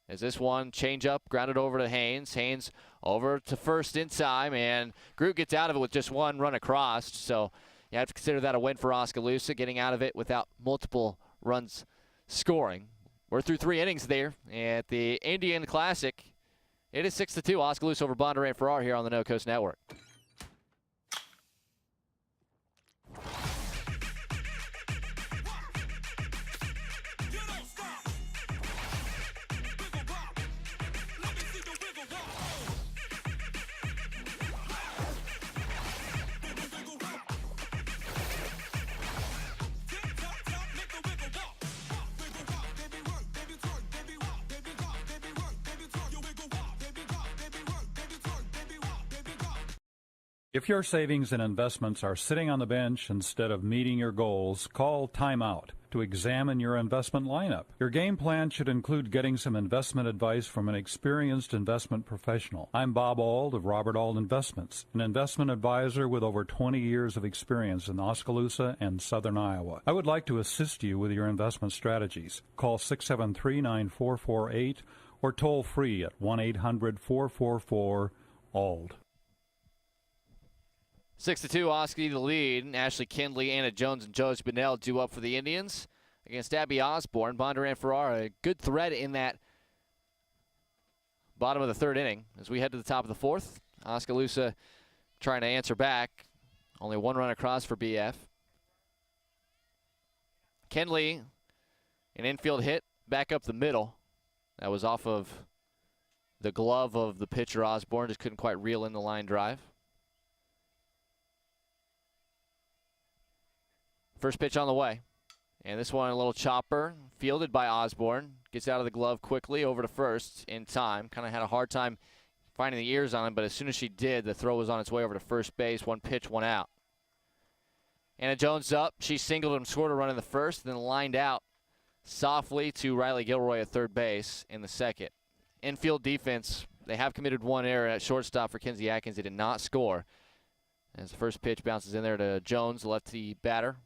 As this one change up, grounded over to Haynes. Haynes over to first in time, and Groot gets out of it with just 1 run across. So you have to consider that a win for Oskaloosa, getting out of it without multiple runs scoring. We're through 3 innings there at the Indian Classic. It is 6-2, Oskaloosa over Bondurant-Farrar here on the No Coast Network. If your savings and investments are sitting on the bench instead of meeting your goals, call timeout to examine your investment lineup. Your game plan should include getting some investment advice from an experienced investment professional. I'm Bob Auld of Robert Auld Investments, an investment advisor with over 20 years of experience in Oskaloosa and southern Iowa. I would like to assist you with your investment strategies. Call 673-9448 or toll free at 1-800-444-ALD. 6-2, Oski the lead. Ashley Kinley, Anna Jones, and Josie Bonnell due up for the Indians against Abby Osborne. Bondurant-Farrar, a good thread in that bottom of the 3rd inning. As we head to the top of the 4th, Oskaloosa trying to answer back. Only 1 run across for BF. Kinley, an infield hit back up the middle. That was off of the glove of the pitcher Osborne. Just couldn't quite reel in the line drive. First pitch on the way. And this one, a little chopper, fielded by Osborne. Gets out of the glove quickly over to first in time. Kind of had a hard time finding the ears on him, but as soon as she did, the throw was on its way over to first base. 1 pitch, 1 out. Anna Jones up. She singled and scored a run in the first, then lined out softly to Riley Gilroy at third base in the second. Infield defense, they have committed 1 error at shortstop for Kenzie Adkins. They did not score. As the first pitch bounces in there to Jones, the lefty batter.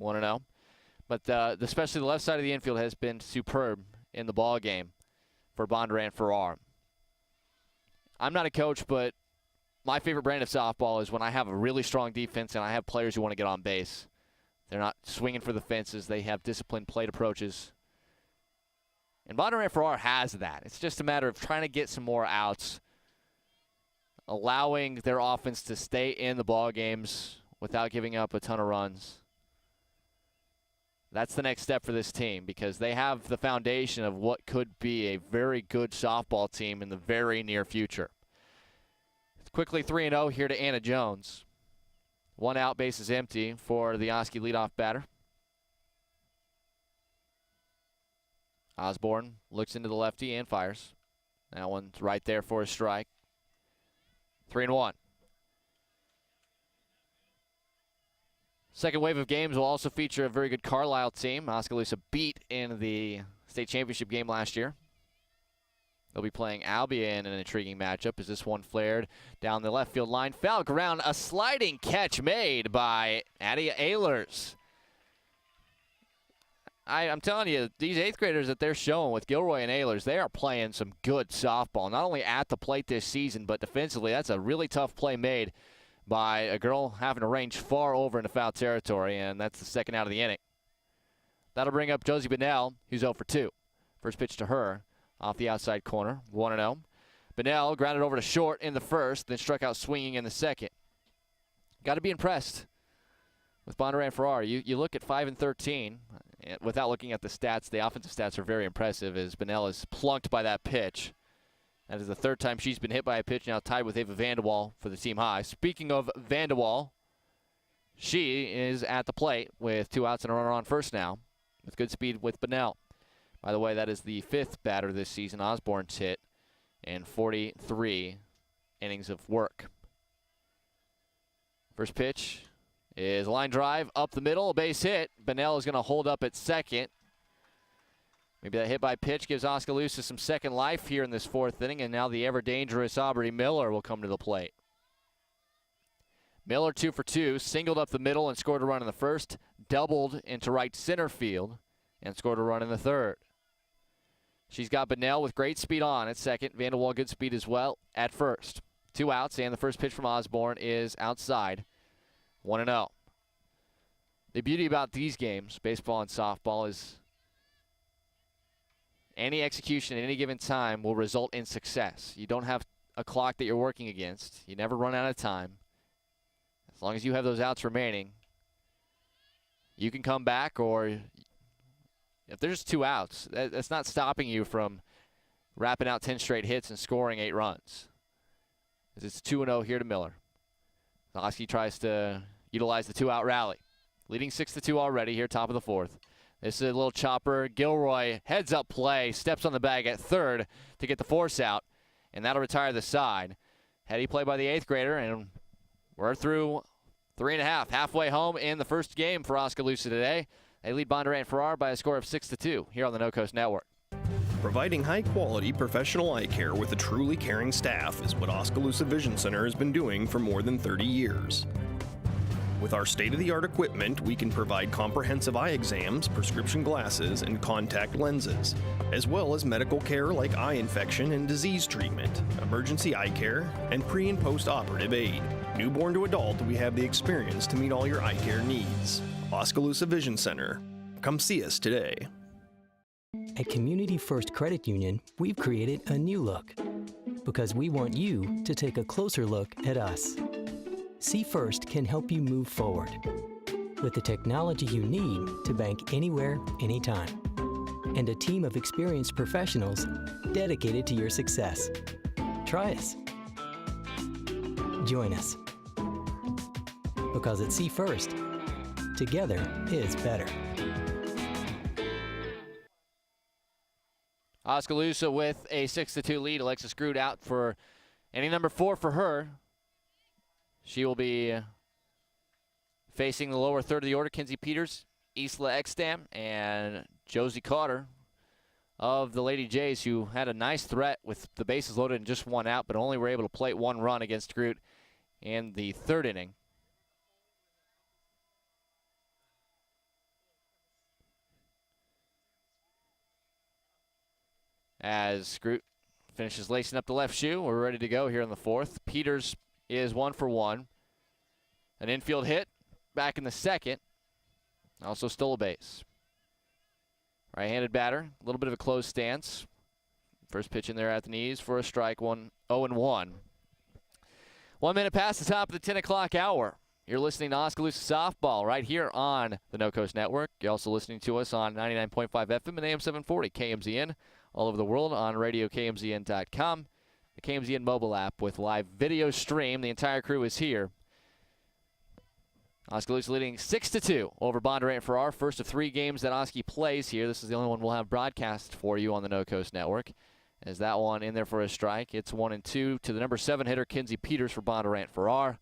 1-0. But especially the left side of the infield has been superb in the ball game for Bondurant-Farrar. I'm not a coach, but my favorite brand of softball is when I have a really strong defense and I have players who want to get on base. They're not swinging for the fences. They have disciplined plate approaches. And Bondurant-Farrar has that. It's just a matter of trying to get some more outs, allowing their offense to stay in the ball games without giving up a ton of runs. That's the next step for this team because they have the foundation of what could be a very good softball team in the very near future. It's quickly 3-0 here to Anna Jones. 1 out, base is empty for the Oski leadoff batter. Osborne looks into the lefty and fires. That one's right there for a strike. 3-1. Second wave of games will also feature a very good Carlisle team. Oskaloosa beat in the state championship game last year. They'll be playing Albion in an intriguing matchup as this one flared down the left field line. Foul ground, a sliding catch made by Addie Ahlers. I'm telling you, these 8th graders that they're showing with Gilroy and Ahlers, they are playing some good softball. Not only at the plate this season, but defensively. That's a really tough play made by a girl having to range far over into foul territory, and that's the second out of the inning. That'll bring up Josie Bonnell, who's 0 for 2. First pitch to her off the outside corner, 1-0. Bonnell grounded over to short in the first, then struck out swinging in the second. Got to be impressed with Bondurant-Farrar. You look at 5 and 13. Without looking at the stats, the offensive stats are very impressive as Bonnell is plunked by that pitch. That is the third time she's been hit by a pitch, now tied with Ava Vanderwall for the team high. Speaking of Vanderwall, she is at the plate with 2 outs and a runner on first now with good speed with Bonnell. By the way, that is the 5th batter this season Osborne's hit in 43 innings of work. First pitch is a line drive up the middle, a base hit. Bonnell is going to hold up at second. Maybe that hit by pitch gives Oskaloosa some second life here in this 4th inning, and now the ever-dangerous Aubrey Miller will come to the plate. Miller 2 for 2, singled up the middle and scored a run in the first, doubled into right center field, and scored a run in the third. She's got Bonnell with great speed on at second. Vanderwall good speed as well at first. 2 outs, and the first pitch from Osborne is outside. 1-0. The beauty about these games, baseball and softball, is any execution at any given time will result in success. You don't have a clock that you're working against. You never run out of time. As long as you have those outs remaining, you can come back, or if there's 2 outs, that's not stopping you from wrapping out 10 straight hits and scoring 8 runs. It's 2-0 here to Miller. Oski tries to utilize the 2-out rally. Leading 6-2 already here, top of the 4th. This is a little chopper. Gilroy heads up play, steps on the bag at third to get the force out, and that'll retire the side. Heady play by the 8th grader, and we're through 3.5, halfway home in the first game for Oskaloosa today. They lead Bondurant-Farrar by a score of 6-2 here on the No Coast Network. Providing high-quality professional eye care with a truly caring staff is what Oskaloosa Vision Center has been doing for more than 30 years. With our state-of-the-art equipment, we can provide comprehensive eye exams, prescription glasses, and contact lenses, as well as medical care like eye infection and disease treatment, emergency eye care, and pre- and post-operative aid. Newborn to adult, we have the experience to meet all your eye care needs. Oskaloosa Vision Center. Come see us today. At Community First Credit Union, we've created a new look because we want you to take a closer look at us. See First can help you move forward with the technology you need to bank anywhere, anytime, and a team of experienced professionals dedicated to your success. Try us. Join us. Because at See First, together is better. Oskaloosa with a 6-2 lead. Alexis Groot out for inning number 4 for her. She will be facing the lower third of the order, Kenzie Peters, Isla Ekstam, and Josie Carter of the Lady Jays, who had a nice threat with the bases loaded and just 1 out, but only were able to plate 1 run against Groot in the 3rd inning. As Groot finishes lacing up the left shoe, we're ready to go here in the 4th. Peters is 1 for 1. An infield hit back in the 2nd. Also stole a base. Right-handed batter, a little bit of a closed stance. First pitch in there at the knees for a strike, 0-1. 1 minute past the top of the 10 o'clock hour. You're listening to Oskaloosa Softball right here on the No Coast Network. You're also listening to us on 99.5 FM and AM 740 KMZN all over the world on radiokmzn.com. The KMZN mobile app with live video stream. The entire crew is here. Oskaloosa leading 6-2 over Bondurant-Farrar. First of 3 games that Oski plays here. This is the only one we'll have broadcast for you on the No Coast Network. As that one in there for a strike. It's 1-2 to the number 7 hitter, Kenzie Peters for Bondurant-Farrar.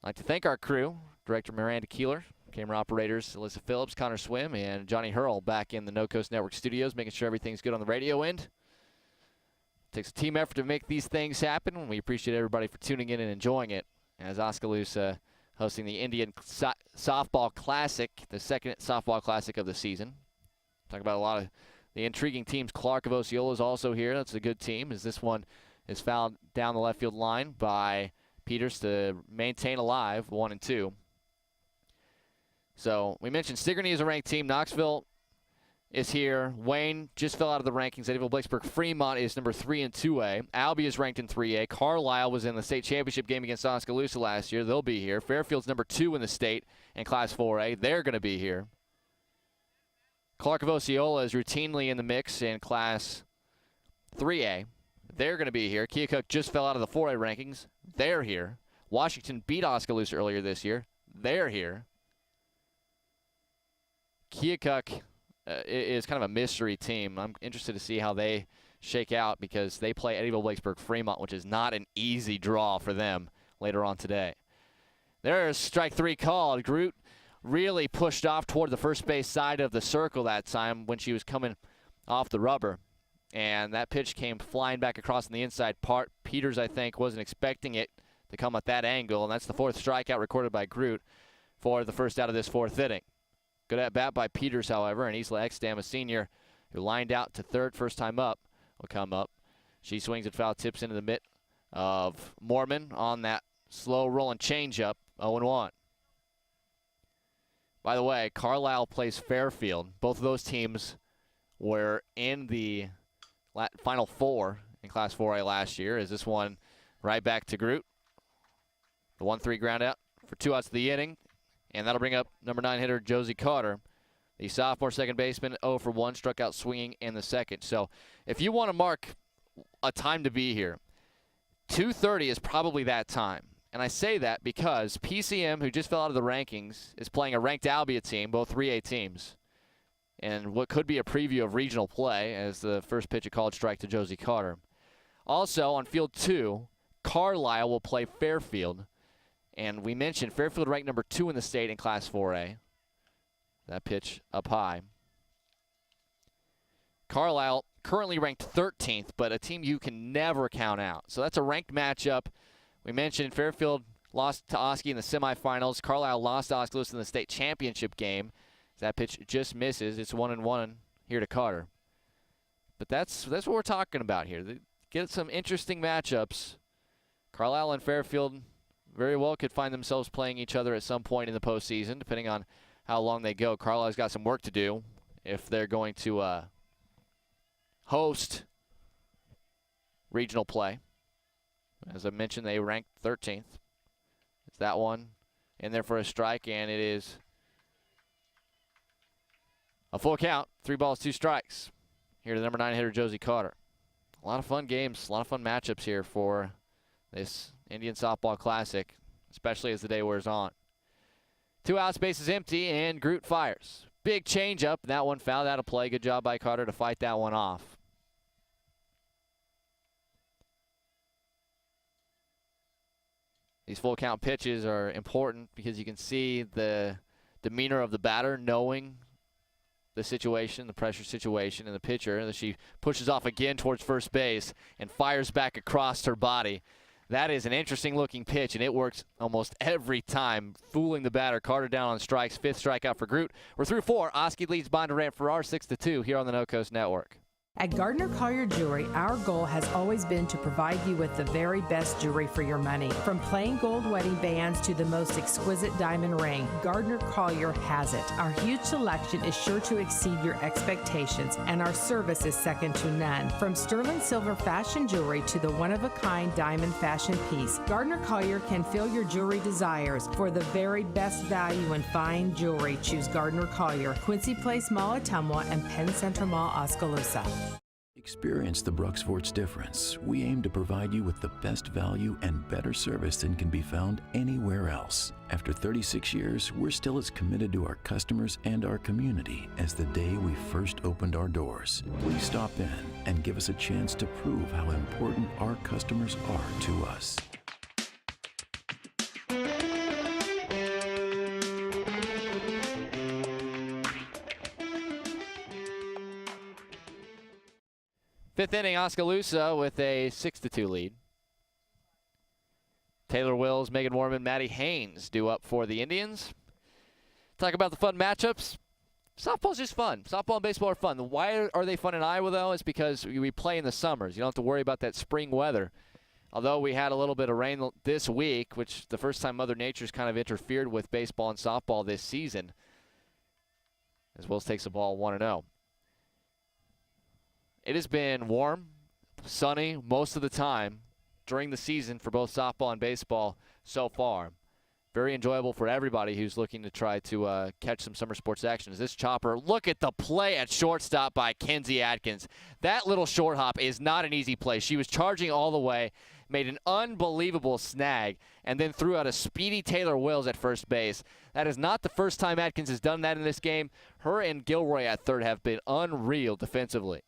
I'd like to thank our crew, Director Miranda Keeler, camera operators Alyssa Phillips, Connor Swim, and Johnny Hurl back in the No Coast Network studios, making sure everything's good on the radio end. It takes a team effort to make these things happen, and we appreciate everybody for tuning in and enjoying it as Oskaloosa hosting the Indian Softball Classic, the second softball classic of the season. Talk about a lot of the intriguing teams. Clark of Osceola is also here. That's a good team, as this one is fouled down the left field line by Peters to maintain alive, 1-2. So we mentioned Sigourney is a ranked team. Knoxville is here. Wayne just fell out of the rankings. Eddyville, Blacksburg, Fremont is number 3 in 2A. Albee is ranked in 3A. Carlisle was in the state championship game against Oskaloosa last year. They'll be here. Fairfield's number 2 in the state in Class 4A. They're going to be here. Clark of Osceola is routinely in the mix in Class 3A. They're going to be here. Keokuk just fell out of the 4A rankings. They're here. Washington beat Oskaloosa earlier this year. They're here. Keokuk is kind of a mystery team. I'm interested to see how they shake out because they play Eddyville, Blacksburg, Fremont, which is not an easy draw for them later on today. There's strike 3 called. Groot really pushed off toward the first base side of the circle that time when she was coming off the rubber. And that pitch came flying back across on the inside part. Peters, I think, wasn't expecting it to come at that angle, and that's the 4th strikeout recorded by Groot for the first out of this 4th inning. Good at bat by Peters, however, and Isla Ekstam, a senior who lined out to third first time up, will come up. She swings and foul tips into the mitt of Mormon on that slow rolling changeup, 0-1. By the way, Carlisle plays Fairfield. Both of those teams were in the Final 4 in Class 4A last year. Is this one right back to Groot? The 1-3 ground out for 2 outs of the inning. And that'll bring up number 9 hitter Josie Carter. The sophomore second baseman, 0 for 1, struck out swinging in the second. So if you want to mark a time to be here, 2:30 is probably that time. And I say that because PCM, who just fell out of the rankings, is playing a ranked Albia team, both 3A teams. And what could be a preview of regional play as the first pitch, a called strike to Josie Carter. Also, on field 2, Carlisle will play Fairfield. And we mentioned Fairfield ranked number 2 in the state in Class 4A. That pitch up high. Carlisle currently ranked 13th, but a team you can never count out. So that's a ranked matchup. We mentioned Fairfield lost to Oski in the semifinals. Carlisle lost to Oskaloosa in the state championship game. That pitch just misses. It's 1-1 here to Carter. But that's what we're talking about here. Get some interesting matchups. Carlisle and Fairfield very well could find themselves playing each other at some point in the postseason, depending on how long they go. Carlisle's got some work to do if they're going to host regional play. As I mentioned, they ranked 13th. It's that one in there for a strike, and it is a full count. 3 balls, 2 strikes. Here to the number 9 hitter, Josie Carter. A lot of fun games, a lot of fun matchups here for this Indian Softball Classic, especially as the day wears on. 2 outs, bases empty, and Groot fires. Big changeup. That one fouled out of play. Good job by Carter to fight that one off. These full count pitches are important because you can see the demeanor of the batter, knowing the situation, the pressure situation, and the pitcher. And she pushes off again towards first base and fires back across her body. That is an interesting looking pitch, and it works almost every time, fooling the batter. Carter down on strikes, 5th strikeout for Groot. We're through 4. Oski leads Bondurant-Farrar 6-2 here on the No Coast Network. At Gardner Collier Jewelry, our goal has always been to provide you with the very best jewelry for your money. From plain gold wedding bands to the most exquisite diamond ring, Gardner Collier has it. Our huge selection is sure to exceed your expectations, and our service is second to none. From sterling silver fashion jewelry to the one-of-a-kind diamond fashion piece, Gardner Collier can fill your jewelry desires. For the very best value in fine jewelry, choose Gardner Collier, Quincy Place Mall, Ottumwa, and Penn Center Mall, Oskaloosa. Experience the Bruxfort's difference. We aim to provide you with the best value and better service than can be found anywhere else. After 36 years, we're still as committed to our customers and our community as the day we first opened our doors. Please stop in and give us a chance to prove how important our customers are to us. Fifth inning, Oskaloosa with a 6-2 lead. Taylor Wills, Megan Warman, Maddie Haines due up for the Indians. Talk about the fun matchups. Softball's just fun. Softball and baseball are fun. Why are they fun in Iowa, though? It's because we play in the summers. You don't have to worry about that spring weather. Although we had a little bit of rain this week, which the first time Mother Nature's kind of interfered with baseball and softball this season. As Wills takes the ball 1-0. It has been warm, sunny most of the time during the season for both softball and baseball so far. Very enjoyable for everybody who's looking to try to catch some summer sports action. As this chopper, look at the play at shortstop by Kenzie Adkins. That little short hop is not an easy play. She was charging all the way, made an unbelievable snag, and then threw out a speedy Taylor Wills at first base. That is not the first time Adkins has done that in this game. Her and Gilroy at third have been unreal defensively.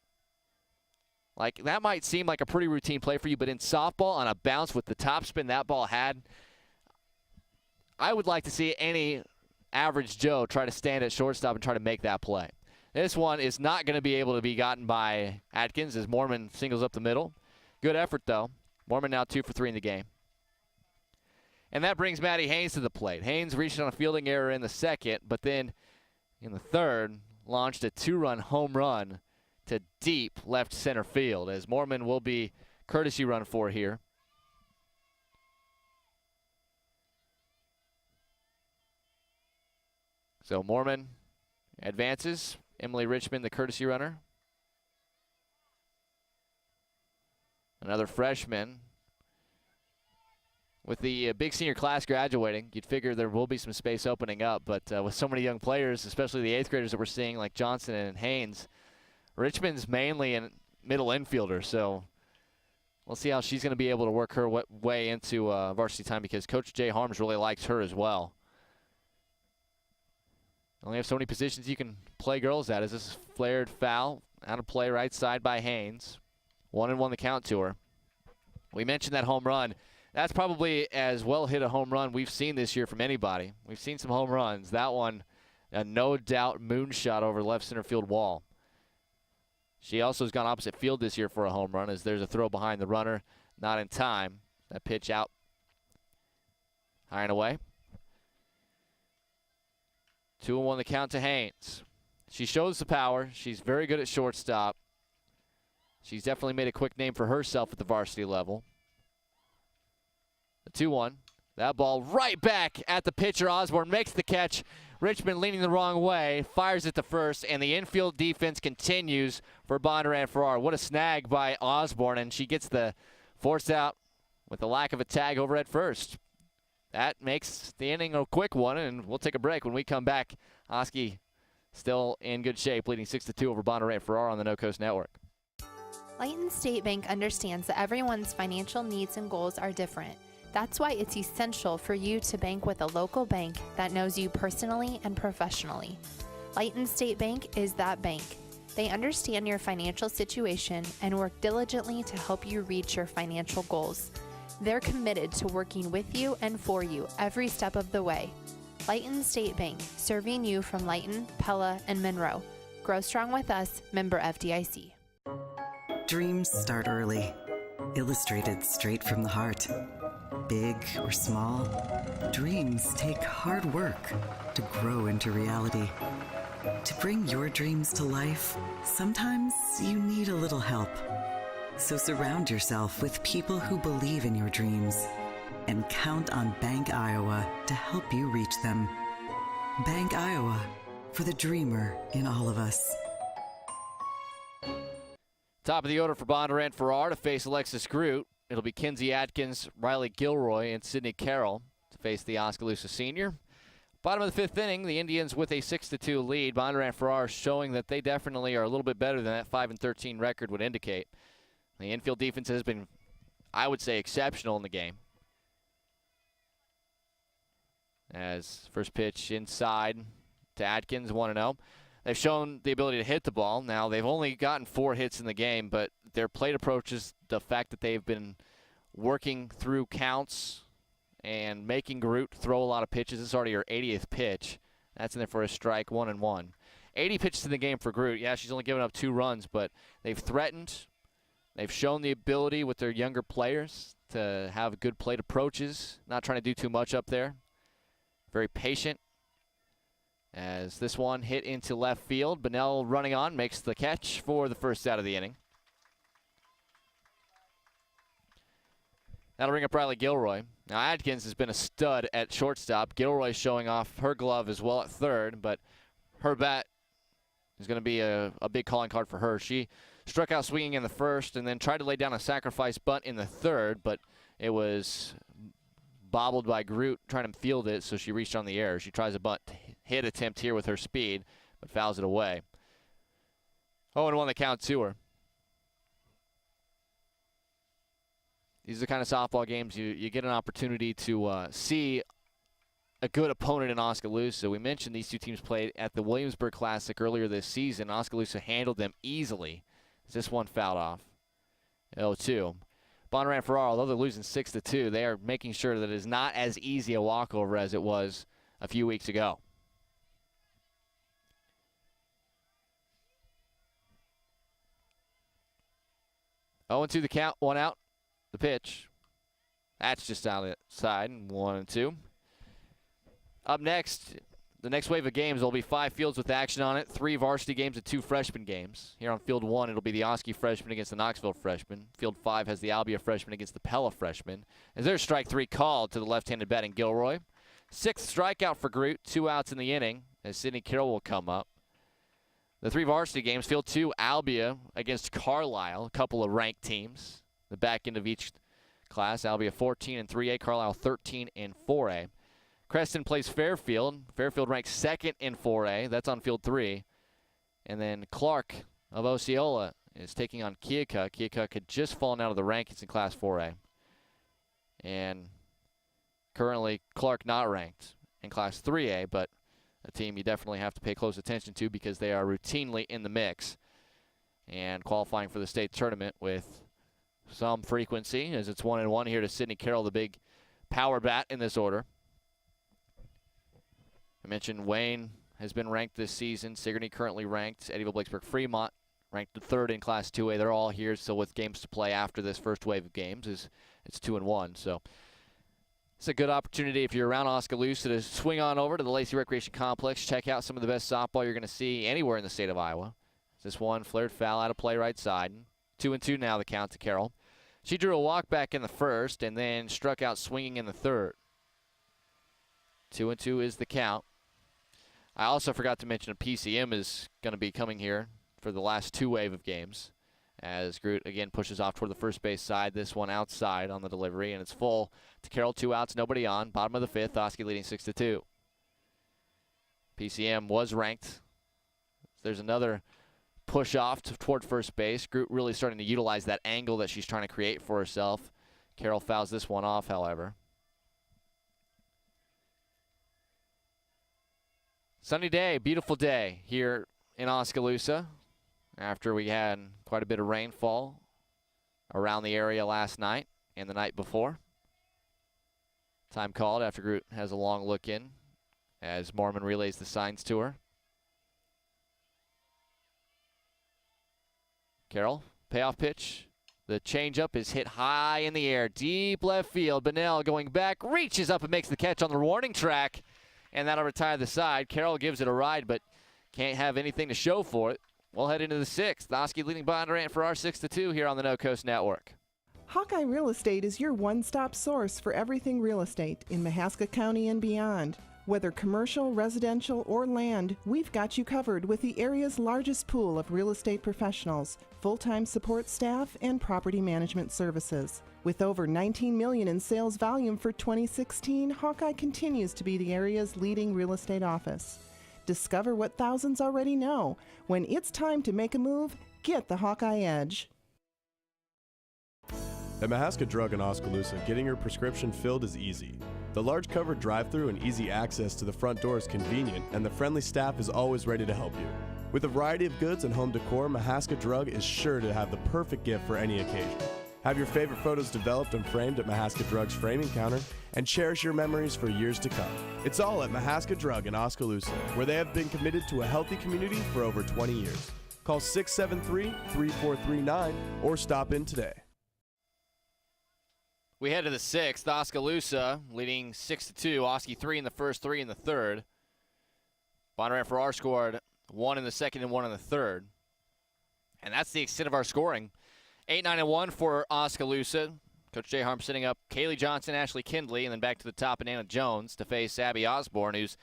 Like, that might seem like a pretty routine play for you, but in softball, on a bounce with the topspin that ball had, I would like to see any average Joe try to stand at shortstop and try to make that play. This one is not going to be able to be gotten by Adkins as Mormon singles up the middle. Good effort, though. Mormon now 2 for 3 in the game. And that brings Maddy Haynes to the plate. Haynes reached on a fielding error in the second, but then in the third launched a 2-run home run to deep left center field, as Mormon will be courtesy run for here. So Mormon advances. Emily Richmond, the courtesy runner. Another freshman. With the big senior class graduating, you'd figure there will be some space opening up, but with so many young players, especially the 8th graders that we're seeing, like Johnson and Haynes, Richmond's mainly a middle infielder, so we'll see how she's going to be able to work her way into varsity time, because Coach Jay Harms really likes her as well. Only have so many positions you can play girls at. As this is flared foul, out of play right side by Haynes. 1-1 the count to her. We mentioned that home run. That's probably as well hit a home run we've seen this year from anybody. We've seen some home runs. That one, a no doubt moonshot over left center field wall. She also has gone opposite field this year for a home run, as there's a throw behind the runner, not in time. That pitch out high and away. 2-1 the count to Haynes. She shows the power. She's very good at shortstop. She's definitely made a quick name for herself at the varsity level. The 2-1. That ball right back at the pitcher. Osborne makes the catch. Richmond leaning the wrong way, fires it to first, and the infield defense continues for Bondurant-Farrar. What a snag by Osborne, and she gets the force out with the lack of a tag over at first. That makes the inning a quick one, and we'll take a break. When we come back, Oski still in good shape, leading 6-2 over Bondurant-Farrar on the No Coast Network. Layton State Bank understands that everyone's financial needs and goals are different. That's why it's essential for you to bank with a local bank that knows you personally and professionally. Layton State Bank is that bank. They understand your financial situation and work diligently to help you reach your financial goals. They're committed to working with you and for you every step of the way. Layton State Bank, serving you from Layton, Pella, and Monroe. Grow strong with us, member FDIC. Dreams start early, illustrated straight from the heart. Big or small, dreams take hard work to grow into reality. To bring your dreams to life, sometimes you need a little help. So surround yourself with people who believe in your dreams and count on Bank Iowa to help you reach them. Bank Iowa, for the dreamer in all of us. Top of the order for Bondurant-Farrar to face Alexis Groot. It'll be Kenzie Adkins, Riley Gilroy, and Sydney Carroll to face the Oskaloosa senior. Bottom of the fifth inning, the Indians with a 6-2 lead. Bondurant-Farrar showing that they definitely are a little bit better than that 5-13 record would indicate. The infield defense has been, I would say, exceptional in the game. As first pitch inside to Adkins, 1-0. They've shown the ability to hit the ball. Now, they've only gotten 4 hits in the game, but their plate approaches, the fact that they've been working through counts and making Groot throw a lot of pitches. This is already her 80th pitch. That's in there for a strike, 1-1. 80 pitches in the game for Groot. Yeah, she's only given up 2 runs, but they've threatened. They've shown the ability with their younger players to have good plate approaches, not trying to do too much up there. Very patient. As this one hit into left field, Bunnell running on, makes the catch for the first out of the inning. That'll bring up Riley Gilroy. Now, Adkins has been a stud at shortstop. Gilroy showing off her glove as well at third, but her bat is going to be a big calling card for her. She struck out swinging in the first and then tried to lay down a sacrifice bunt in the third, but it was bobbled by Groot trying to field it, so she reached on the air. She tries a bunt hit attempt here with her speed, but fouls it away. 0-1 the count to her. These are the kind of softball games you get an opportunity to see a good opponent in Oskaloosa. We mentioned these two teams played at the Williamsburg Classic earlier this season. Oskaloosa handled them easily. This one fouled off. 0-2. Bondurant-Farrar, although they're losing 6-2, they are making sure that it is not as easy a walkover as it was a few weeks ago. Oh, 2 the count, 1 out. The pitch. That's just outside, 1-2. Up next, the next wave of games, there'll be 5 fields with action on it, 3 varsity games and 2 freshman games. Here on Field 1, it'll be the Oski freshman against the Knoxville freshman. Field 5 has the Albia freshman against the Pella freshman. As there's strike 3 called to the left-handed batting Gilroy. 6th strikeout for Groot, 2 outs in the inning, as Sydney Carroll will come up. The 3 varsity games, Field 2, Albia against Carlisle, a couple of ranked teams. The back end of each class, Albia 14 in 3A, Carlisle 13 in 4A. Creston plays Fairfield. Fairfield ranks 2nd in 4A. That's on Field 3. And then Clark of Osceola is taking on Keokuk. Keokuk had just fallen out of the rankings in Class 4A. And currently Clark not ranked in Class 3A, but a team you definitely have to pay close attention to because they are routinely in the mix and qualifying for the state tournament with some frequency, as it's 1-1 here to Sydney Carroll, the big power bat in this order. I mentioned Wayne has been ranked this season. Sigourney currently ranked. Eddyville-Blacksburg-Fremont ranked 3rd in Class 2A. They're all here still with games to play after this first wave of games. It's 2-1. So it's a good opportunity if you're around Oskaloosa to swing on over to the Lacey Recreation Complex. Check out some of the best softball you're going to see anywhere in the state of Iowa. This one flared foul out of play right side. 2-2 now the count to Carroll. She drew a walk back in the first and then struck out swinging in the third. 2-2 is the count. I also forgot to mention a PCM is going to be coming here for the last 2 wave of games as Groot again pushes off toward the first base side. This one outside on the delivery, and it's full to Carroll. 2 outs, nobody on. Bottom of the 5th, Oski leading 6-2. PCM was ranked. There's another push off toward first base. Groot really starting to utilize that angle that she's trying to create for herself. Carroll fouls this one off, however. Sunny day, beautiful day here in Oskaloosa after we had quite a bit of rainfall around the area last night and the night before. Time called after Groot has a long look in as Mormon relays the signs to her. Carroll, payoff pitch. The changeup is hit high in the air, deep left field. Bunnell going back, reaches up and makes the catch on the warning track, and that'll retire the side. Carroll gives it a ride, but can't have anything to show for it. We'll head into the 6th. Oski leading Bondurant-Farrar 6-2 here on the No Coast Network. Hawkeye Real Estate is your one-stop source for everything real estate in Mahaska County and beyond. Whether commercial, residential, or land, we've got you covered with the area's largest pool of real estate professionals, full-time support staff, and property management services. With over $19 million in sales volume for 2016, Hawkeye continues to be the area's leading real estate office. Discover what thousands already know. When it's time to make a move, get the Hawkeye edge. At Mahaska Drug in Oskaloosa, getting your prescription filled is easy. The large covered drive-thru and easy access to the front door is convenient, and the friendly staff is always ready to help you. With a variety of goods and home decor, Mahaska Drug is sure to have the perfect gift for any occasion. Have your favorite photos developed and framed at Mahaska Drug's framing counter, and cherish your memories for years to come. It's all at Mahaska Drug in Oskaloosa, where they have been committed to a healthy community for over 20 years. Call 673-3439 or stop in today. We head to the 6th. Oskaloosa leading 6-2. Oski 3 in the first, 3 in the third. Bondurant-Farrar scored 1 in the second and 1 in the third. And that's the extent of our scoring. 8-9-1 for Oskaloosa. Coach Jay Harm sitting up Kaylee Johnson, Ashley Kinley, and then back to the top and Anna Jones to face Abby Osborne, who's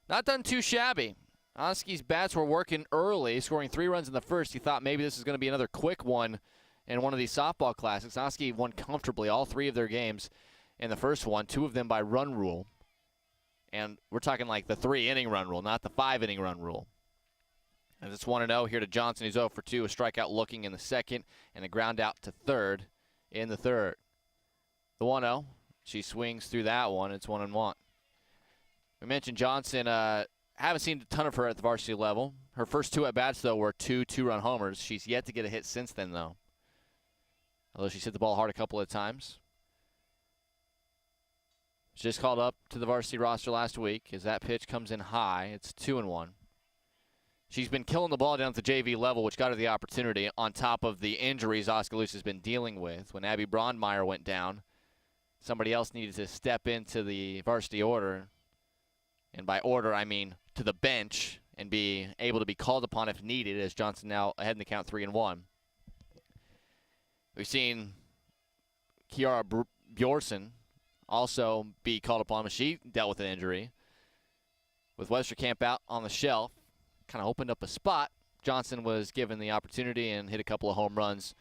not done too shabby. Oski's bats were working early, scoring 3 runs in the first. He thought maybe this is going to be another quick one in one of these softball classics. Oski won comfortably all 3 of their games in the first one, 2 of them by run rule. And we're talking like the 3-inning run rule, not the 5-inning run rule. And it's 1-0 here to Johnson, who's 0 for 2, a strikeout looking in the second, and a ground out to third in the third. The 1-0, she swings through that one. It's 1-1. We mentioned Johnson. Haven't seen a ton of her at the varsity level. Her first 2 at-bats, though, were 2 two-run homers. She's yet to get a hit since then, though. Although she's hit the ball hard a couple of times. She just called up to the varsity roster last week as that pitch comes in high. It's 2-1. She's been killing the ball down at the JV level, which got her the opportunity on top of the injuries Oskaloosa's been dealing with. When Abby Brondmeyer went down, somebody else needed to step into the varsity order. And by order, I mean to the bench and be able to be called upon if needed, as Johnson now ahead in the count 3-1. We've seen Kiara Bjorson also be called upon when she dealt with an injury. With Westerkamp out on the shelf, kind of opened up a spot. Johnson was given the opportunity and hit a couple of home runs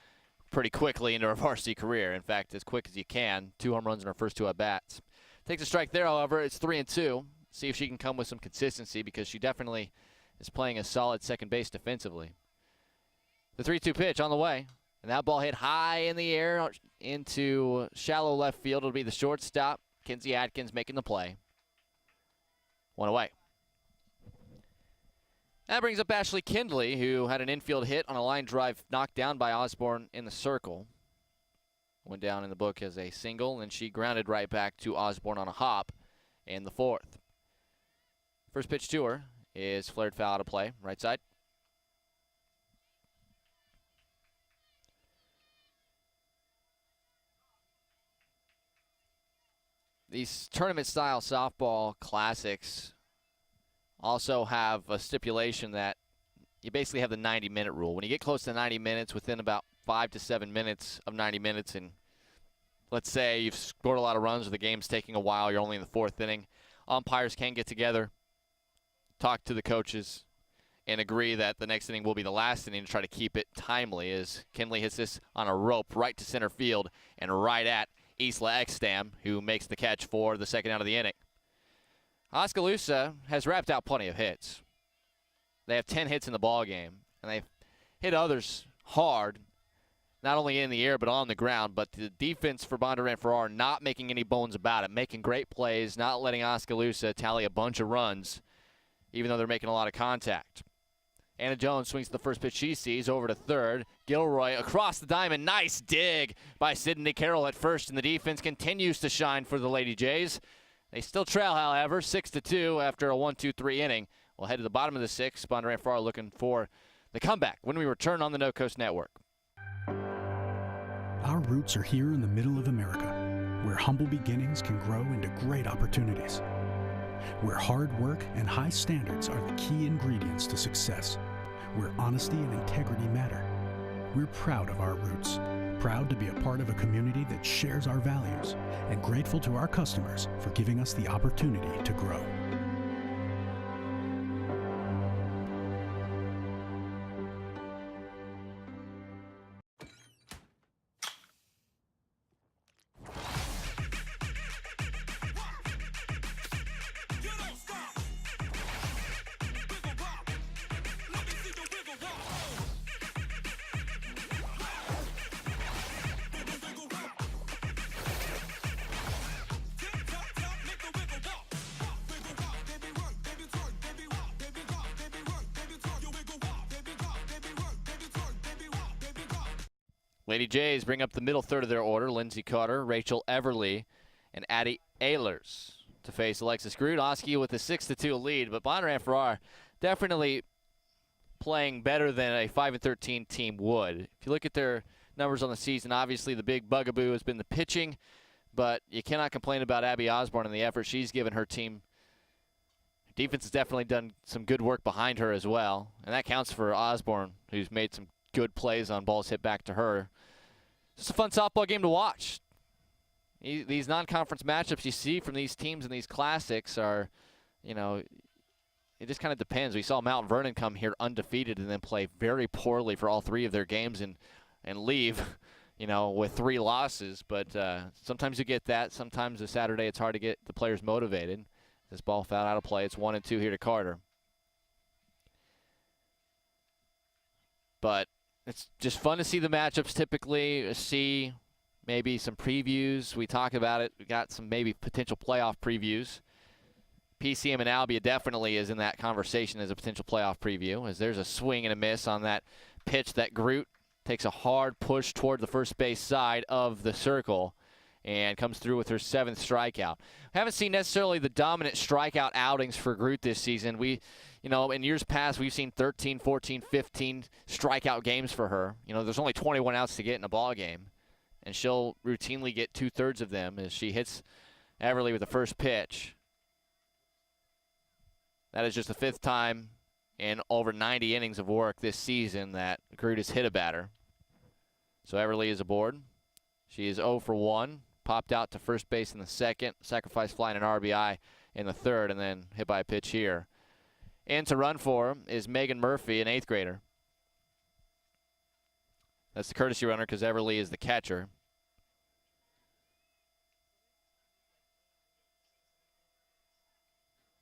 pretty quickly into her varsity career. In fact, as quick as you can. 2 home runs in her first 2 at-bats. Takes a strike there, however. It's 3-2. See if she can come with some consistency because she definitely is playing a solid second base defensively. The 3-2 pitch on the way. And that ball hit high in the air into shallow left field. It'll be the shortstop, Kenzie Adkins, making the play. 1 away. That brings up Ashley Kinley, who had an infield hit on a line drive knocked down by Osborne in the circle. Went down in the book as a single, and she grounded right back to Osborne on a hop in the 4th. First pitch to her is flared foul out of play, right side. These tournament-style softball classics also have a stipulation that you basically have the 90-minute rule. When you get close to 90 minutes, within about 5 to 7 minutes of 90 minutes, and let's say you've scored a lot of runs or the game's taking a while, you're only in the 4th inning, umpires can get together, talk to the coaches, and agree that the next inning will be the last inning to try to keep it timely as Kinley hits this on a rope right to center field and right at Isla Ekstam, who makes the catch for the second out of the inning. Oskaloosa has wrapped out plenty of hits. They have 10 hits in the ball game, and they've hit others hard, not only in the air but on the ground. But the defense for Bondurant-Farrar not making any bones about it, making great plays, not letting Oskaloosa tally a bunch of runs, even though they're making a lot of contact. Anna Jones swings the first pitch she sees over to third. Gilroy across the diamond. Nice dig by Sydney Carroll at first, and the defense continues to shine for the Lady Jays. They still trail, however, 6-2 after a 1-2-3 inning. We'll head to the bottom of the 6th. Bondurant-Farrar looking for the comeback when we return on the No Coast Network. Our roots are here in the middle of America, where humble beginnings can grow into great opportunities. where hard work and high standards are the key ingredients to success, where honesty and integrity matter. We're proud of our roots, proud to be a part of a community that shares our values, and grateful to our customers for giving us the opportunity to grow. Lady Jays bring up the middle third of their order. Lindsey Carter, Rachel Everly, and Addie Ahlers to face Alexis Groot. Oski with a 6-2 lead, but Bondurant-Farrar definitely playing better than a 5-13 team would. If you look at their numbers on the season, obviously the big bugaboo has been the pitching, but you cannot complain about Abby Osborne and the effort she's given her team. Defense has definitely done some good work behind her as well, and that counts for Osborne, who's made some good plays on balls hit back to her. Just a fun softball game to watch. These non-conference matchups you see from these teams in these classics are, you know, it just kind of depends. We saw Mount Vernon come here undefeated and then play very poorly for all three of their games and leave, you know, with 3 losses. But sometimes you get that. Sometimes this Saturday it's hard to get the players motivated. This ball fouled out of play. It's 1-2 here to Carter. But it's just fun to see the matchups typically, see maybe some previews. We talk about it. We got some maybe potential playoff previews. PCM and Albia definitely is in that conversation as a potential playoff preview, as there's a swing and a miss on that pitch that Groot takes a hard push toward the first base side of the circle and comes through with her 7th strikeout. Haven't seen necessarily the dominant strikeout outings for Groot this season. You know, in years past, we've seen 13, 14, 15 strikeout games for her. You know, there's only 21 outs to get in a ball game, and she'll routinely get 2/3 of them as she hits Everly with the first pitch. That is just the 5th time in over 90 innings of work this season that Groot has hit a batter. So Everly is aboard. She is 0 for 1, popped out to first base in the 2nd, sacrifice fly and an RBI in the 3rd, and then hit by a pitch here. In to run for is Megan Murphy, an 8th grader. That's the courtesy runner because Everly is the catcher.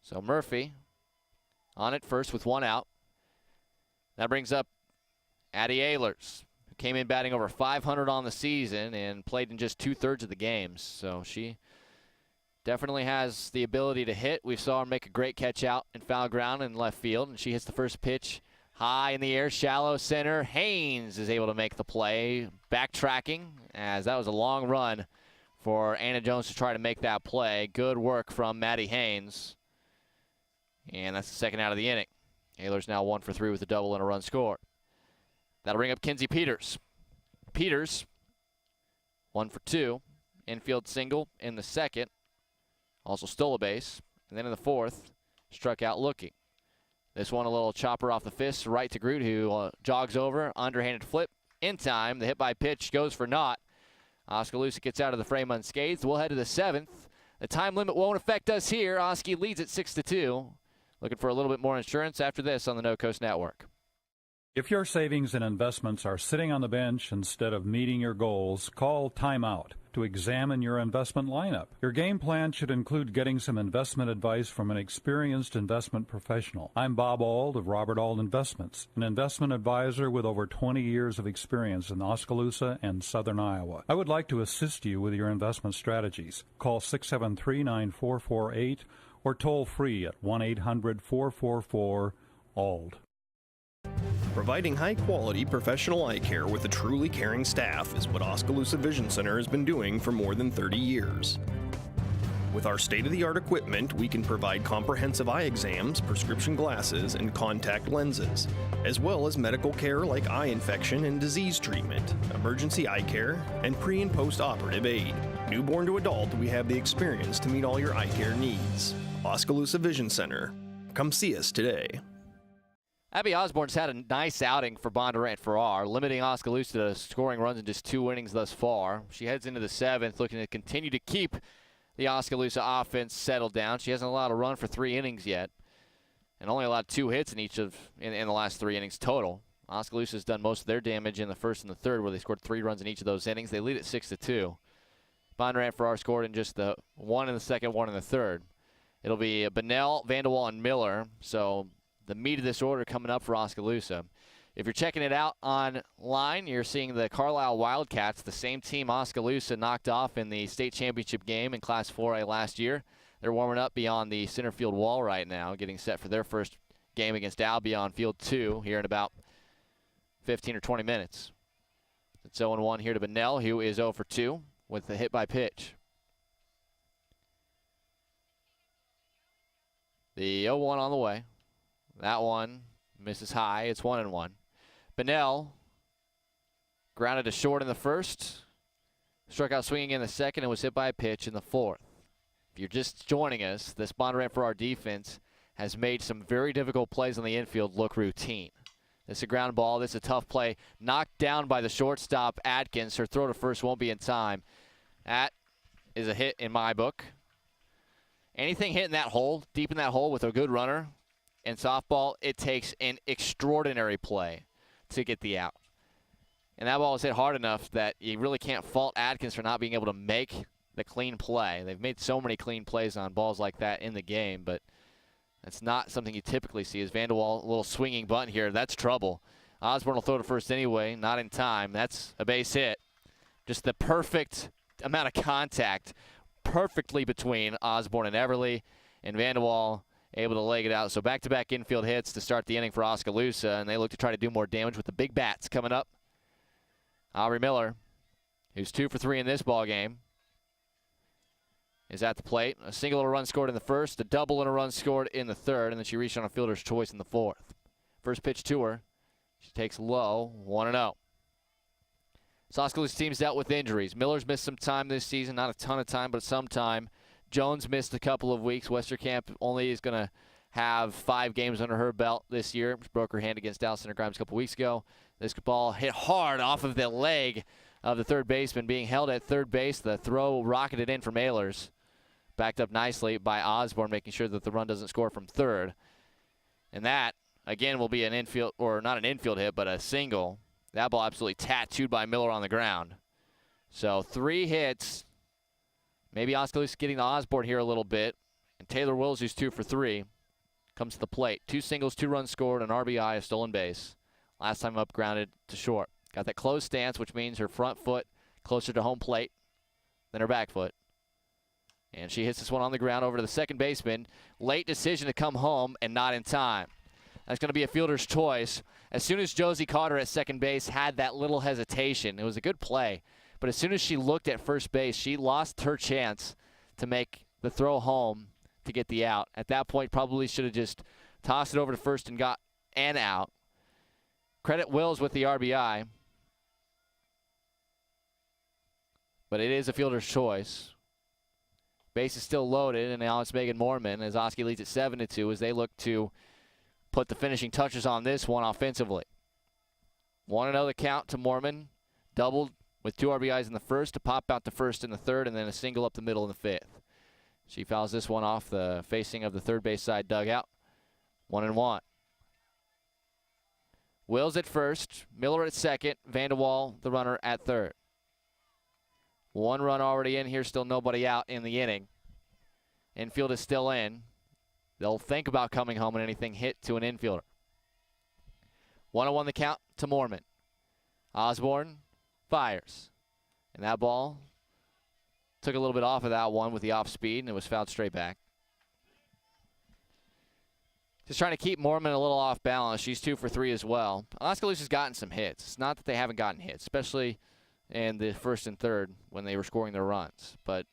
So Murphy on it first with 1 out. That brings up Addie Ahlers, who came in batting over 500 on the season and played in just 2/3 of the games. So she definitely has the ability to hit. We saw her make a great catch out in foul ground in left field, and she hits the first pitch high in the air, shallow center. Haynes is able to make the play, backtracking, as that was a long run for Anna Jones to try to make that play. Good work from Maddy Haynes, and that's the 2nd out of the inning. Ahlers now 1 for 3 with a double and a run scored. That'll bring up Kenzie Peters. Peters, 1 for 2, infield single in the 2nd. Also stole a base, and then in the 4th, struck out looking. This one a little chopper off the fist, right to Groot, who jogs over, underhanded flip in time. The hit by pitch goes for naught. Oskaloosa gets out of the frame unscathed. We'll head to the 7th. The time limit won't affect us here. Oski leads at 6-2. Looking for a little bit more insurance after this on the No Coast Network. If your savings and investments are sitting on the bench instead of meeting your goals, call timeout to examine your investment lineup. Your game plan should include getting some investment advice from an experienced investment professional. I'm Bob Auld of Robert Auld Investments, an investment advisor with over 20 years of experience in Oskaloosa and southern Iowa. I would like to assist you with your investment strategies. Call 673-9448 or toll free at 1-800-444-ALD. Providing high-quality professional eye care with a truly caring staff is what Oskaloosa Vision Center has been doing for more than 30 years. With our state-of-the-art equipment, we can provide comprehensive eye exams, prescription glasses, and contact lenses, as well as medical care like eye infection and disease treatment, emergency eye care, and pre- and post-operative aid. Newborn to adult, we have the experience to meet all your eye care needs. Oskaloosa Vision Center. Come see us today. Abby Osborne's had a nice outing for Bondurant-Farrar, limiting Oskaloosa to scoring runs in just 2 innings thus far. She heads into the 7th, looking to continue to keep the Oskaloosa offense settled down. She hasn't allowed a run for 3 innings yet, and only allowed 2 hits in the last 3 innings total. Oskaloosa's done most of their damage in the 1st and the 3rd, where they scored 3 runs in each of those innings. They lead at 6-2. Bondurant-Farrar scored in just the 1 in the 2nd, 1 in the 3rd. It'll be Bunnell, Vanderwall, and Miller. So the meat of this order coming up for Oskaloosa. If you're checking it out online, you're seeing the Carlisle Wildcats, the same team Oskaloosa knocked off in the state championship game in Class 4A last year. They're warming up beyond the center field wall right now, getting set for their first game against Albion on Field 2 here in about 15 or 20 minutes. It's 0-1 here to Bunnell, who is 0 for 2 with the hit by pitch. The 0-1 on the way. That one misses high. It's 1-1. Bunnell grounded to short in the 1st, struck out swinging in the 2nd, and was hit by a pitch in the 4th. If you're just joining us, this Bondurant-Farrar defense has made some very difficult plays on the infield look routine. This is a ground ball. This is a tough play. Knocked down by the shortstop, Adkins. Her throw to first won't be in time. That is a hit in my book. Anything hitting that hole, deep in that hole with a good runner in softball, it takes an extraordinary play to get the out. And that ball was hit hard enough that you really can't fault Adkins for not being able to make the clean play. They've made so many clean plays on balls like that in the game, but that's not something you typically see. As Vanderwall, a little swinging bunt here. That's trouble. Osborne will throw to first anyway, not in time. That's a base hit. Just the perfect amount of contact perfectly between Osborne and Everly, and Vanderwall able to leg it out. So back-to-back infield hits to start the inning for Oskaloosa, and they look to try to do more damage with the big bats coming up. Ira Miller, who's 2 for 3 in this ball game, is at the plate. A single and a run scored in the 1st, a double and a run scored in the 3rd, and then she reached on a fielder's choice in the 4th. First pitch to her. She takes low, 1-0. So Oskaloosa team's dealt with injuries. Miller's missed some time this season, not a ton of time, but some time. Jones missed a couple of weeks. Westerkamp only is going to have 5 games under her belt this year. She broke her hand against Allison Grimes a couple weeks ago. This ball hit hard off of the leg of the third baseman, being held at third base. The throw rocketed in from Ahlers. Backed up nicely by Osborne, making sure that the run doesn't score from third. And that, again, will be an infield, or not an infield hit, but a single. That ball absolutely tattooed by Miller on the ground. So 3 hits. Maybe Oskaloosa getting to Osborne here a little bit. And Taylor Wills, who's 2 for 3, comes to the plate. 2 singles, 2 runs scored, an RBI, a stolen base. Last time up, grounded to short. Got that closed stance, which means her front foot closer to home plate than her back foot. And she hits this one on the ground over to the second baseman. Late decision to come home and not in time. That's going to be a fielder's choice. As soon as Josie Carter at second base had that little hesitation, it was a good play. But as soon as she looked at first base, she lost her chance to make the throw home to get the out. At that point, probably should have just tossed it over to first and got an out. Credit Wills with the RBI. But it is a fielder's choice. Base is still loaded, and now it's Megan Moorman as Oski leads at 7-2 as they look to put the finishing touches on this one offensively. 1-0 the count to Moorman. Doubled with 2 RBIs in the first, to pop out to first in the 3rd, and then a single up the middle in the 5th. She fouls this one off the facing of the third base side dugout. 1-1. Wills at first, Miller at second, Vanderwall, the runner, at third. 1 run already in here, still nobody out in the inning. Infield is still in. They'll think about coming home and anything hit to an infielder. 1-1 the count to Moorman. Osborne fires. And that ball took a little bit off of that one with the off speed, and it was fouled straight back. Just trying to keep Moorman a little off balance. She's 2 for 3 as well. Oskaloosa's gotten some hits. It's not that they haven't gotten hits, especially in the 1st and 3rd when they were scoring their runs. But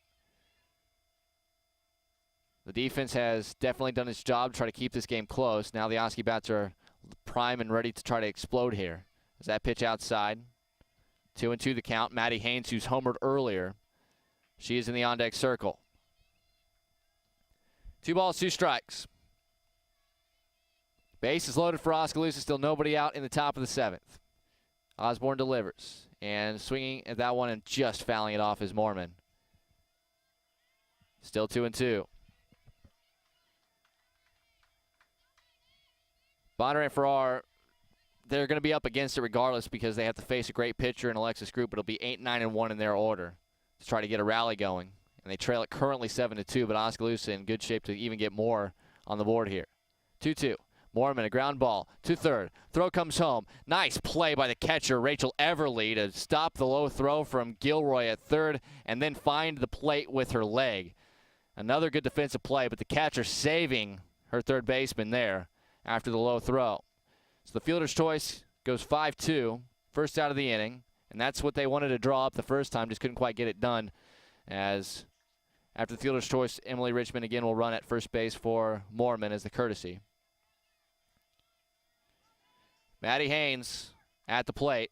the defense has definitely done its job to try to keep this game close. Now the Oski bats are prime and ready to try to explode here. As that pitch outside. 2-2 the count. Maddie Haines, who's homered earlier. She is in the on-deck circle. 2 balls, 2 strikes. Base is loaded for Oskaloosa. Still nobody out in the top of the 7th. Osborne delivers. And swinging at that one and just fouling it off is Mormon. Still 2-2. Bondurant-Farrar, they're going to be up against it regardless because they have to face a great pitcher in Alexis Group. It'll be 8-9-1 in their order to try to get a rally going. And they trail it currently 7-2, but Oskaloosa in good shape to even get more on the board here. 2-2. Mormon, a ground ball to third. Throw comes home. Nice play by the catcher, Rachel Everly, to stop the low throw from Gilroy at third and then find the plate with her leg. Another good defensive play, but the catcher saving her third baseman there after the low throw. So the fielder's choice goes 5-2, first out of the inning, and that's what they wanted to draw up the first time, just couldn't quite get it done. As after the fielder's choice, Emily Richmond again will run at first base for Mormon as the courtesy. Maddie Haynes at the plate.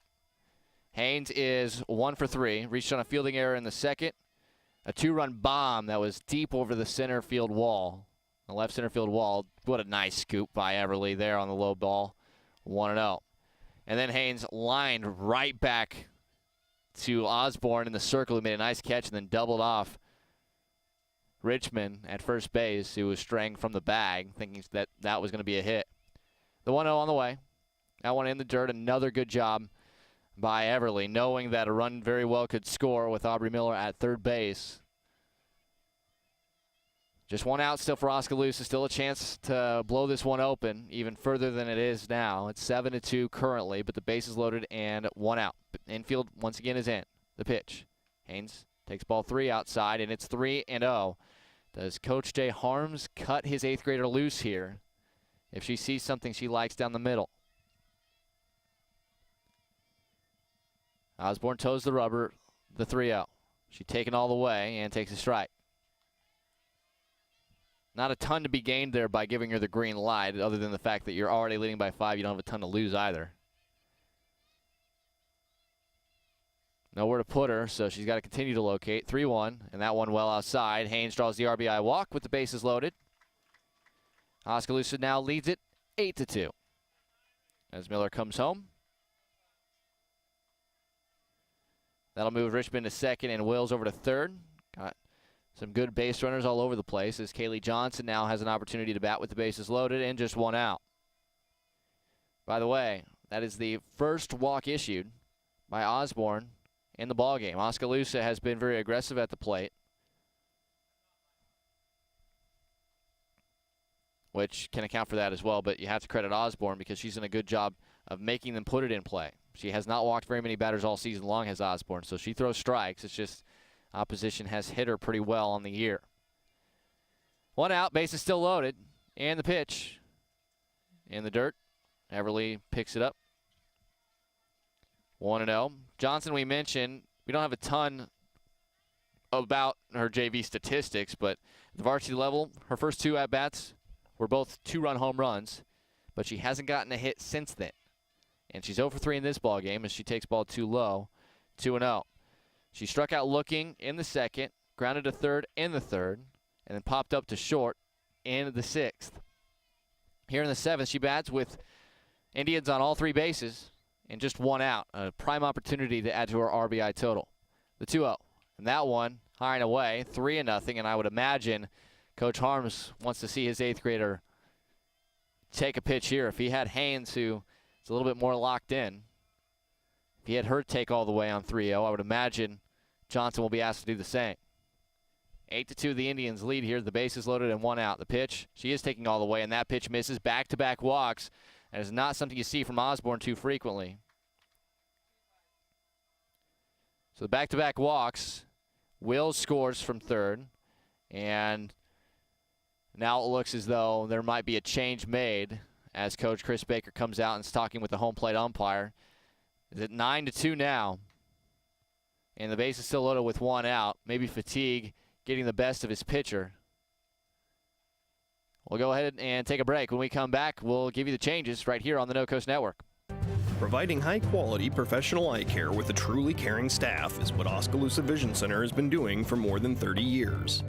Haynes is 1 for 3. Reached on a fielding error in the second. A 2-run bomb that was deep over the center field wall. The left center field wall. What a nice scoop by Everly there on the low ball. 1-0. And then Haynes lined right back to Osborne in the circle, who made a nice catch and then doubled off Richmond at first base, who was straying from the bag, thinking that that was going to be a hit. The 1-0 on the way. That one in the dirt. Another good job by Everly, knowing that a run very well could score with Ira Miller at third base. Just 1 out still for Oskaloosa. Still a chance to blow this one open even further than it is now. It's 7-2 currently, but the base is loaded and 1 out. Infield once again is in. The pitch. Haynes takes ball 3 outside, and it's 3-0. Does Coach Jay Harms cut his 8th grader loose here if she sees something she likes down the middle? Osborne toes the rubber, the 3-0. She's taken all the way and takes a strike. Not a ton to be gained there by giving her the green light, other than the fact that you're already leading by 5. You don't have a ton to lose either. Nowhere to put her, so she's got to continue to locate. 3-1, and that one well outside. Haynes draws the RBI walk with the bases loaded. Oskaloosa now leads it 8-2. As Miller comes home. That'll move Richmond to second and Wills over to third. Got some good base runners all over the place as Kaylee Johnson now has an opportunity to bat with the bases loaded and just 1 out. By the way, that is the first walk issued by Osborne in the ballgame. Oskaloosa has been very aggressive at the plate, which can account for that as well, but you have to credit Osborne because she's done a good job of making them put it in play. She has not walked very many batters all season long, has Osborne, so she throws strikes. It's just opposition has hit her pretty well on the year. 1 out, base is still loaded, and the pitch in the dirt. Everly picks it up. 1-0. Johnson, we mentioned, we don't have a ton about her JV statistics, but at the varsity level, her first 2 at-bats were both 2-run home runs, but she hasn't gotten a hit since then. And she's 0 for 3 in this ball game as she takes ball 2 low, 2-0. She struck out looking in the second, grounded to third in the third, and then popped up to short in the 6th. Here in the 7th, she bats with Indians on all 3 bases and just 1 out. A prime opportunity to add to her RBI total. The 2-0. And that one, high and away, 3-0. And I would imagine Coach Harms wants to see his 8th grader take a pitch here. If he had Haynes, who is a little bit more locked in, if he had her take all the way on 3-0, I would imagine Johnson will be asked to do the same. 8-2, the Indians lead here. The base is loaded and 1 out. The pitch, she is taking all the way, and that pitch misses. Back-to-back walks. That is not something you see from Osborne too frequently. So the back-to-back walks. Wills scores from third, and now it looks as though there might be a change made as Coach Chris Baker comes out and is talking with the home plate umpire. Is it 9-2 now? And the base is still loaded with 1 out. Maybe fatigue getting the best of his pitcher. We'll go ahead and take a break. When we come back, we'll give you the changes right here on the No Coast Network. Providing high-quality professional eye care with a truly caring staff is what Oskaloosa Vision Center has been doing for more than 30 years.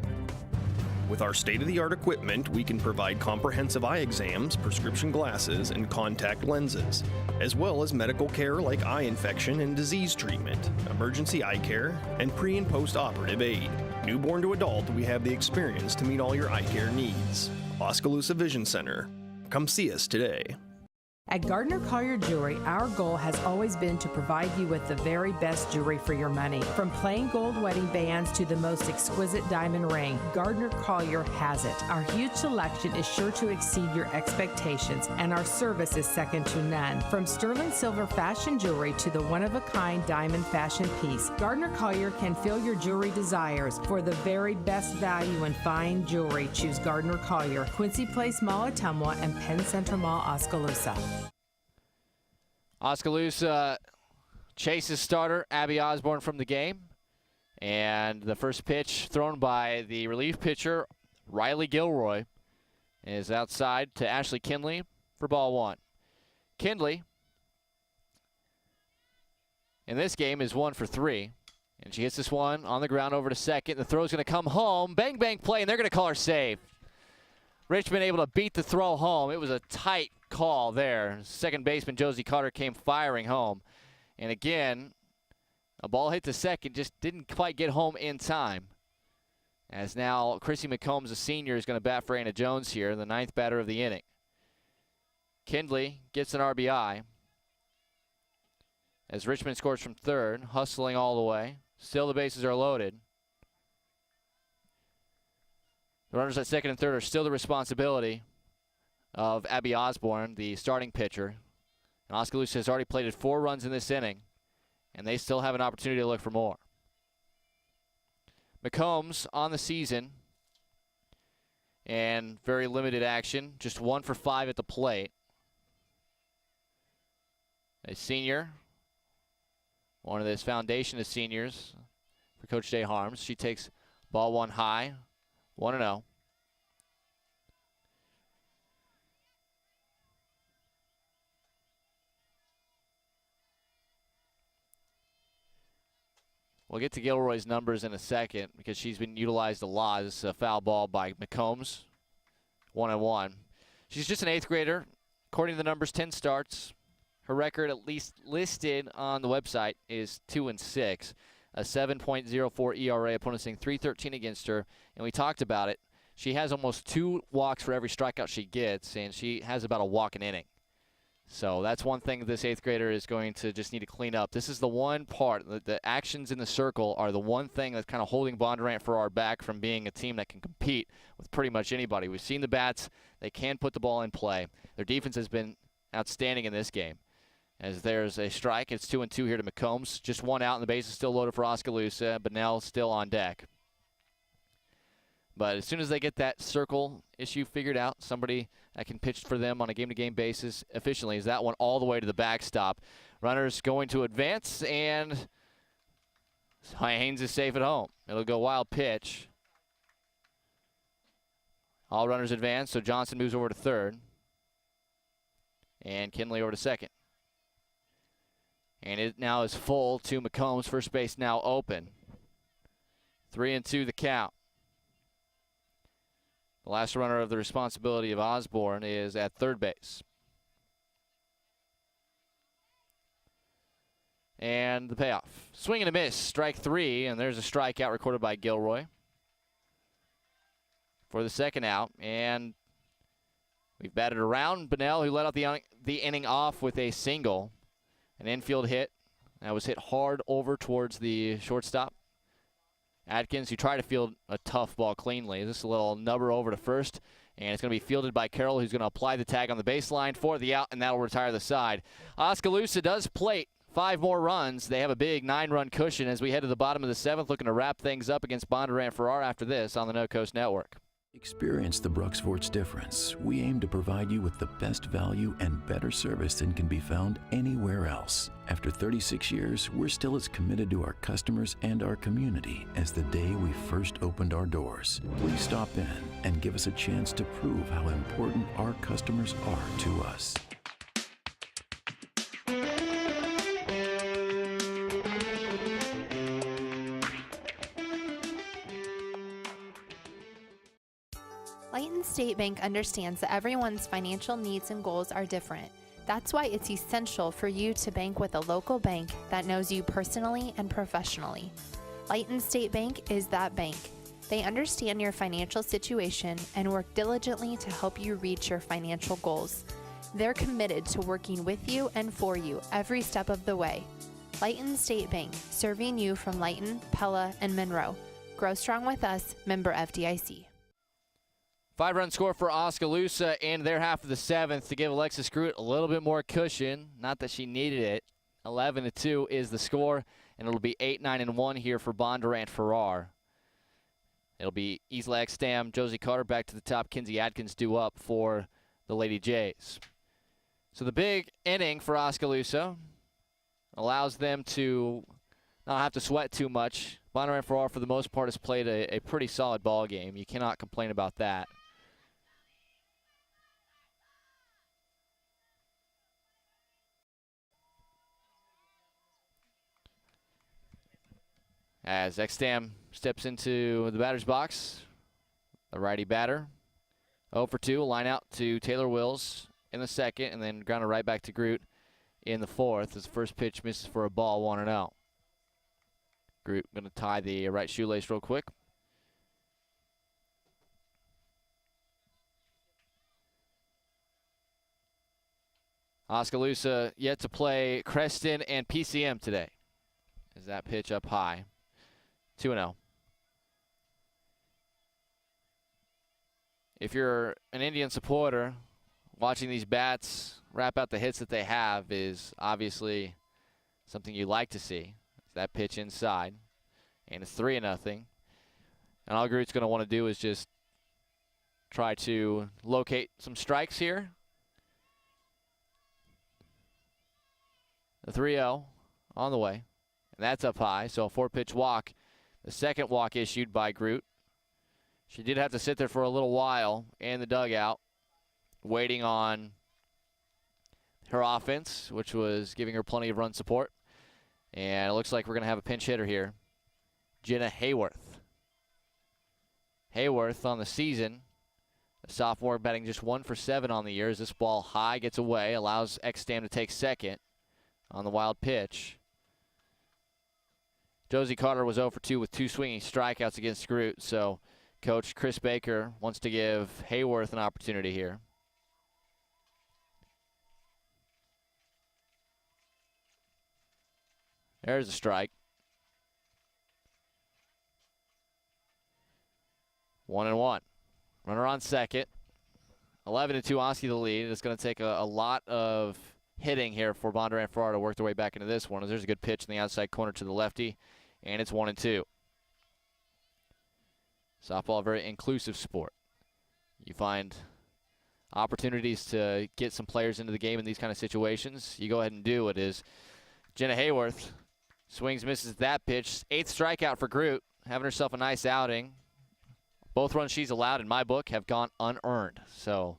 With our state-of-the-art equipment, we can provide comprehensive eye exams, prescription glasses, and contact lenses, as well as medical care like eye infection and disease treatment, emergency eye care, and pre- and post-operative aid. Newborn to adult, we have the experience to meet all your eye care needs. Oskaloosa Vision Center. Come see us today. At Gardner Collier Jewelry, our goal has always been to provide you with the very best jewelry for your money. From plain gold wedding bands to the most exquisite diamond ring, Gardner Collier has it. Our huge selection is sure to exceed your expectations, and our service is second to none. From sterling silver fashion jewelry to the one-of-a-kind diamond fashion piece, Gardner Collier can fill your jewelry desires. For the very best value in fine jewelry, choose Gardner Collier, Quincy Place Mall, Ottumwa, and Penn Center Mall, Oskaloosa. Oskaloosa chases starter Abby Osborne from the game. And the first pitch thrown by the relief pitcher, Riley Gilroy, is outside to Ashley Kinley for ball one. Kinley, in this game, is 1 for 3. And she hits this one on the ground over to second. The throw's going to come home. Bang, bang play, and they're going to call her safe. Richmond able to beat the throw home. It was a tight call there. Second baseman Josie Carter came firing home. And again, a ball hit to second, just didn't quite get home in time. As now Chrissy McCombs, a senior, is going to bat for Anna Jones here, the 9th batter of the inning. Kinley gets an RBI. As Richmond scores from third, hustling all the way. Still the bases are loaded. The runners at second and third are still the responsibility of Abby Osborne, the starting pitcher. And Oskaloosa has already plated 4 runs in this inning, and they still have an opportunity to look for more. McCombs on the season, and very limited action, just 1 for 5 at the plate. A senior, one of this foundation of seniors for Coach Jay Harms. She takes ball one high. 1-0. We'll get to Gilroy's numbers in a second because she's been utilized a lot. This is a foul ball by McCombs. 1-1. She's just an 8th grader. According to the numbers, 10 starts. Her record, at least listed on the website, is 2-6. A 7.04 ERA, opponents hitting .313 against her, and we talked about it. She has almost 2 walks for every strikeout she gets, and she has about a walk an inning. So that's one thing this 8th grader is going to just need to clean up. This is the one part, the actions in the circle are the one thing that's kind of holding Bondurant-Farrar back from being a team that can compete with pretty much anybody. We've seen the bats. They can put the ball in play. Their defense has been outstanding in this game. As there's a strike, it's 2-2 here to McCombs. Just 1 out, and the base is still loaded for Oskaloosa. Bunnell still on deck. But as soon as they get that circle issue figured out, somebody that can pitch for them on a game-to-game basis efficiently is that one all the way to the backstop. Runners going to advance, and Haynes is safe at home. It'll go wild pitch. All runners advance, so Johnson moves over to third. And Kinley over to second. And it now is full to McCombs. First base now open. 3-2 the count. The last runner of the responsibility of Osborne is at third base. And the payoff. Swing and a miss, strike 3, and there's a strikeout recorded by Gilroy for the second out. And we've batted around Bunnell, who let out the inning off with a single. An infield hit that was hit hard over towards the shortstop. Adkins, who tried to field a tough ball cleanly. This is a little nubber over to first, and it's going to be fielded by Carroll, who's going to apply the tag on the baseline for the out, and that'll retire the side. Oskaloosa does plate 5 more runs. They have a big 9-run cushion as we head to the bottom of the 7th, looking to wrap things up against Bondurant-Farrar after this on the No Coast Network. Experience the Bruxforts difference. We aim to provide you with the best value and better service than can be found anywhere else. After 36 years, we're still as committed to our customers and our community as the day we first opened our doors. Please stop in and give us a chance to prove how important our customers are to us. State Bank understands that everyone's financial needs and goals are different. That's why it's essential for you to bank with a local bank that knows you personally and professionally. Layton State Bank is that bank. They understand your financial situation and work diligently to help you reach your financial goals. They're committed to working with you and for you every step of the way. Layton State Bank, serving you from Layton, Pella, and Monroe. Grow strong with us, member FDIC. 5-run score for Oskaloosa in their half of the 7th to give Alexis Groot a little bit more cushion. Not that she needed it. 11-2 is the score, and it'll be 8-9-1 here for Bondurant-Farrar. It'll be Isla Extam, Josie Carter back to the top. Kenzie Adkins due up for the Lady Jays. So the big inning for Oskaloosa allows them to not have to sweat too much. Bondurant-Farrar, for the most part, has played a pretty solid ball game. You cannot complain about that. As Extam steps into the batter's box, the righty batter, 0 for 2, line out to Taylor Wills in the second, and then grounded right back to Groot in the fourth. His first pitch misses for a ball, 1-0. Groot going to tie the right shoelace real quick. Oskaloosa yet to play Creston and PCM today. Is that pitch up high? 2-0. If you're an Indian supporter, watching these bats wrap out the hits that they have is obviously something you like to see. That pitch inside, and it's 3-0. And all Groot's going to want to do is just try to locate some strikes here. The 3-0 on the way, and that's up high, so a 4-pitch walk. The second walk issued by Groot. She did have to sit there for a little while in the dugout, waiting on her offense, which was giving her plenty of run support. And it looks like we're going to have a pinch hitter here, Jenna Hayworth. Hayworth on the season, a sophomore, batting just 1 for 7 on the year. As this ball high gets away, allows Extam to take second on the wild pitch. Josie Carter was 0 for 2 with 2 swinging strikeouts against Groot, so Coach Chris Baker wants to give Hayworth an opportunity here. There's a strike. 1-1. Runner on second. 11-2, Oski the lead. It's going to take a lot of hitting here for Bondurant-Farrar to work their way back into this one. There's a good pitch in the outside corner to the lefty, and it's 1-2. Softball, a very inclusive sport. You find opportunities to get some players into the game in these kind of situations. You go ahead and do it. Is Jenna Hayworth swings, misses that pitch. 8th strikeout for Groot, having herself a nice outing. Both runs she's allowed in my book have gone unearned. So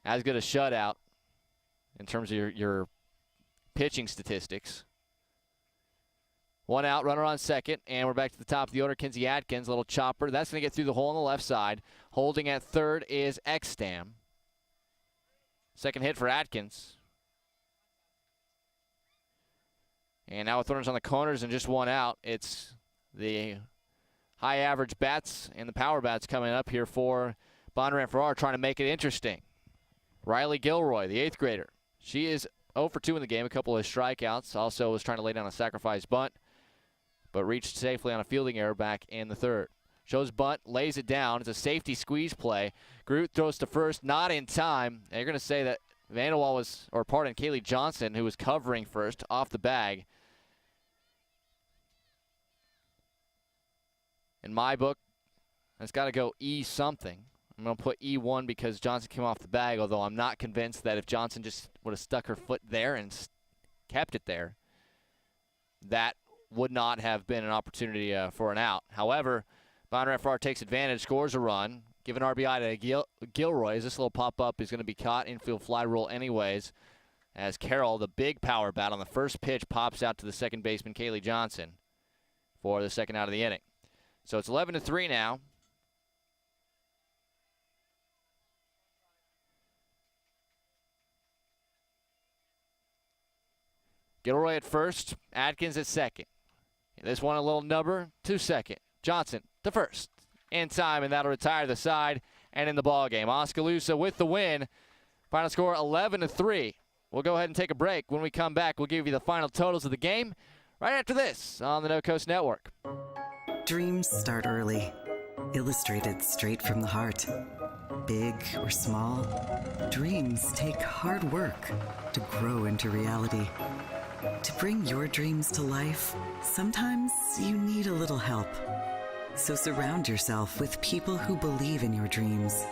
as good a shutout in terms of your pitching statistics. 1 out, runner on second, and we're back to the top of the order. Kenzie Adkins, little chopper. That's going to get through the hole on the left side. Holding at third is Extam. Second hit for Adkins. And now with runners on the corners and just 1 out, it's the high average bats and the power bats coming up here for Bondurant-Farrar, trying to make it interesting. Riley Gilroy, the 8th grader. She is 0 for 2 in the game, a couple of strikeouts. Also was trying to lay down a sacrifice bunt, but reached safely on a fielding error back in the third. Shows bunt, lays it down. It's a safety squeeze play. Groot throws to first, not in time. And you're going to say that Kaylee Johnson, who was covering first, off the bag. In my book, it's got to go E something. I'm going to put E1 because Johnson came off the bag, although I'm not convinced that if Johnson just would have stuck her foot there and kept it there, that would not have been an opportunity for an out. However, Bondurant-Farrar takes advantage, scores a run, give an RBI to Gilroy. This little pop-up is going to be caught, infield fly rule anyways, as Carroll, the big power bat on the first pitch, pops out to the second baseman, Kaylee Johnson, for the second out of the inning. So it's 11-3 now. Gilroy at first, Adkins at second. This one a little number to second. Johnson to first. In time, and that'll retire the side and in the ball game. Oskaloosa with the win. Final score 11-3. We'll go ahead and take a break. When we come back, we'll give you the final totals of the game right after this on the No Coast Network. Dreams start early. Illustrated straight from the heart. Big or small, dreams take hard work to grow into reality. To bring your dreams to life, sometimes you need a little help. So surround yourself with people who believe in your dreams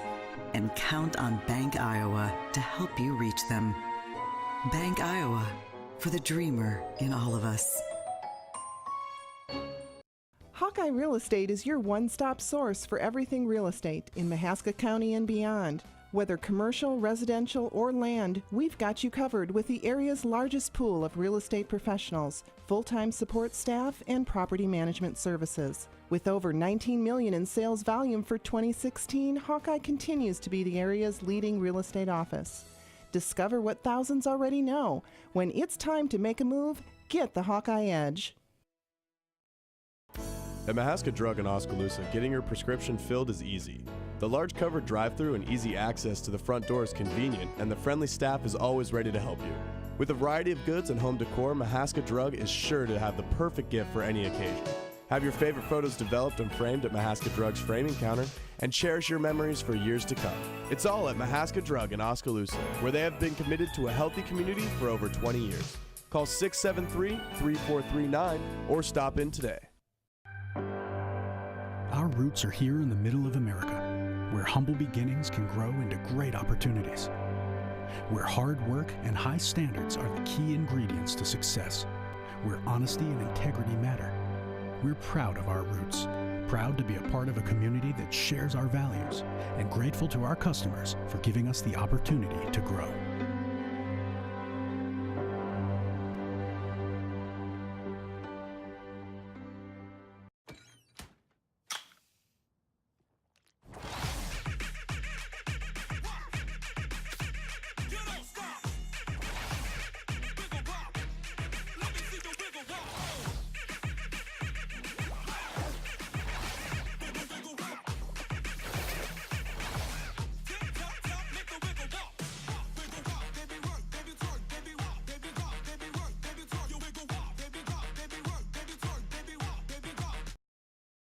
and count on Bank Iowa to help you reach them. Bank Iowa, for the dreamer in all of us. Hawkeye Real Estate is your one-stop source for everything real estate in Mahaska County and beyond. Whether commercial, residential, or land, we've got you covered with the area's largest pool of real estate professionals, full-time support staff, and property management services. With over $19 million in sales volume for 2016, Hawkeye continues to be the area's leading real estate office. Discover what thousands already know. When it's time to make a move, get the Hawkeye Edge. At Mahaska Drug in Oskaloosa, getting your prescription filled is easy. The large covered drive-thru and easy access to the front door is convenient, and the friendly staff is always ready to help you. With a variety of goods and home decor, Mahaska Drug is sure to have the perfect gift for any occasion. Have your favorite photos developed and framed at Mahaska Drug's framing counter, and cherish your memories for years to come. It's all at Mahaska Drug in Oskaloosa, where they have been committed to a healthy community for over 20 years. Call 673-3439 or stop in today. Our roots are here in the middle of America, where humble beginnings can grow into great opportunities. Where hard work and high standards are the key ingredients to success. Where honesty and integrity matter. We're proud of our roots, proud to be a part of a community that shares our values, and grateful to our customers for giving us the opportunity to grow.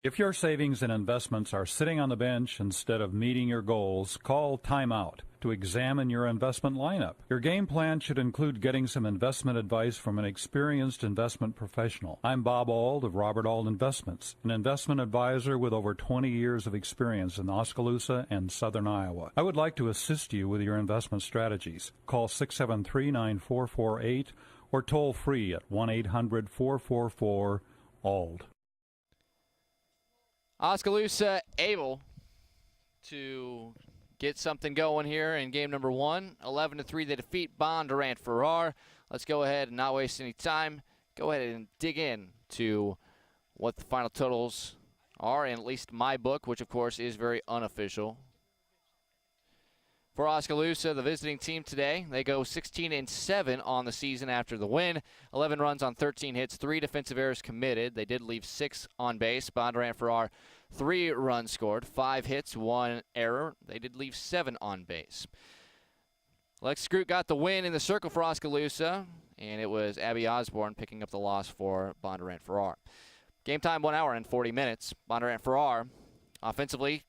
If your savings and investments are sitting on the bench instead of meeting your goals, call timeout to examine your investment lineup. Your game plan should include getting some investment advice from an experienced investment professional. I'm Bob Auld of Robert Auld Investments, an investment advisor with over 20 years of experience in Oskaloosa and southern Iowa. I would like to assist you with your investment strategies. Call 673-9448 or toll free at 1-800-444-ALD. Oskaloosa able to get something going here in game number one. 11-3, they defeat Bondurant-Farrar. Let's go ahead and not waste any time. Go ahead and dig in to what the final totals are in at least my book, which of course is very unofficial. For Oskaloosa, the visiting team today, they go 16-7 on the season after the win. 11 runs on 13 hits, 3 defensive errors committed. They did leave 6 on base. Bondurant-Farrar, 3 runs scored, 5 hits, 1 error. They did leave 7 on base. Lex Scroot got the win in the circle for Oskaloosa, and it was Abby Osborne picking up the loss for Bondurant-Farrar. Game time 1 hour and 40 minutes. Bondurant-Farrar offensively,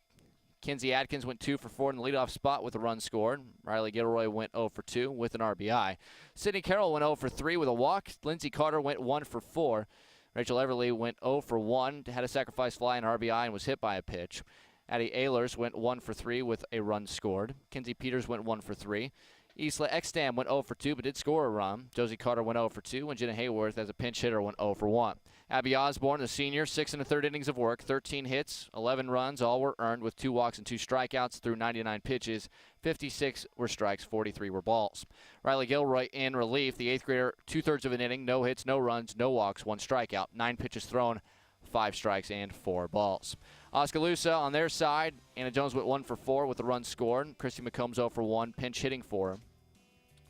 Kenzie Adkins went 2 for 4 in the leadoff spot with a run scored. Riley Gilroy went 0 for 2 with an RBI. Sydney Carroll went 0 for 3 with a walk. Lindsey Carter went 1 for 4. Rachel Everly went 0 for 1, had a sacrifice fly and RBI and was hit by a pitch. Addie Ahlers went 1 for 3 with a run scored. Kinsey Peters went 1 for 3. Isla Ekstam went 0 for 2 but did score a run. Josie Carter went 0 for 2, and Jenna Hayworth as a pinch hitter went 0 for 1. Abby Osborne, the senior, 6 1/3 innings of work, 13 hits, 11 runs, all were earned with 2 walks and 2 strikeouts through 99 pitches. 56 were strikes, 43 were balls. Riley Gilroy in relief, the 8th grader, 2/3 of an inning, no hits, no runs, no walks, 1 strikeout, 9 pitches thrown, 5 strikes, and 4 balls. Oskaloosa on their side, Anna Jones went 1 for 4 with a run scored. Christy McCombs 0 for 1, pinch hitting for her.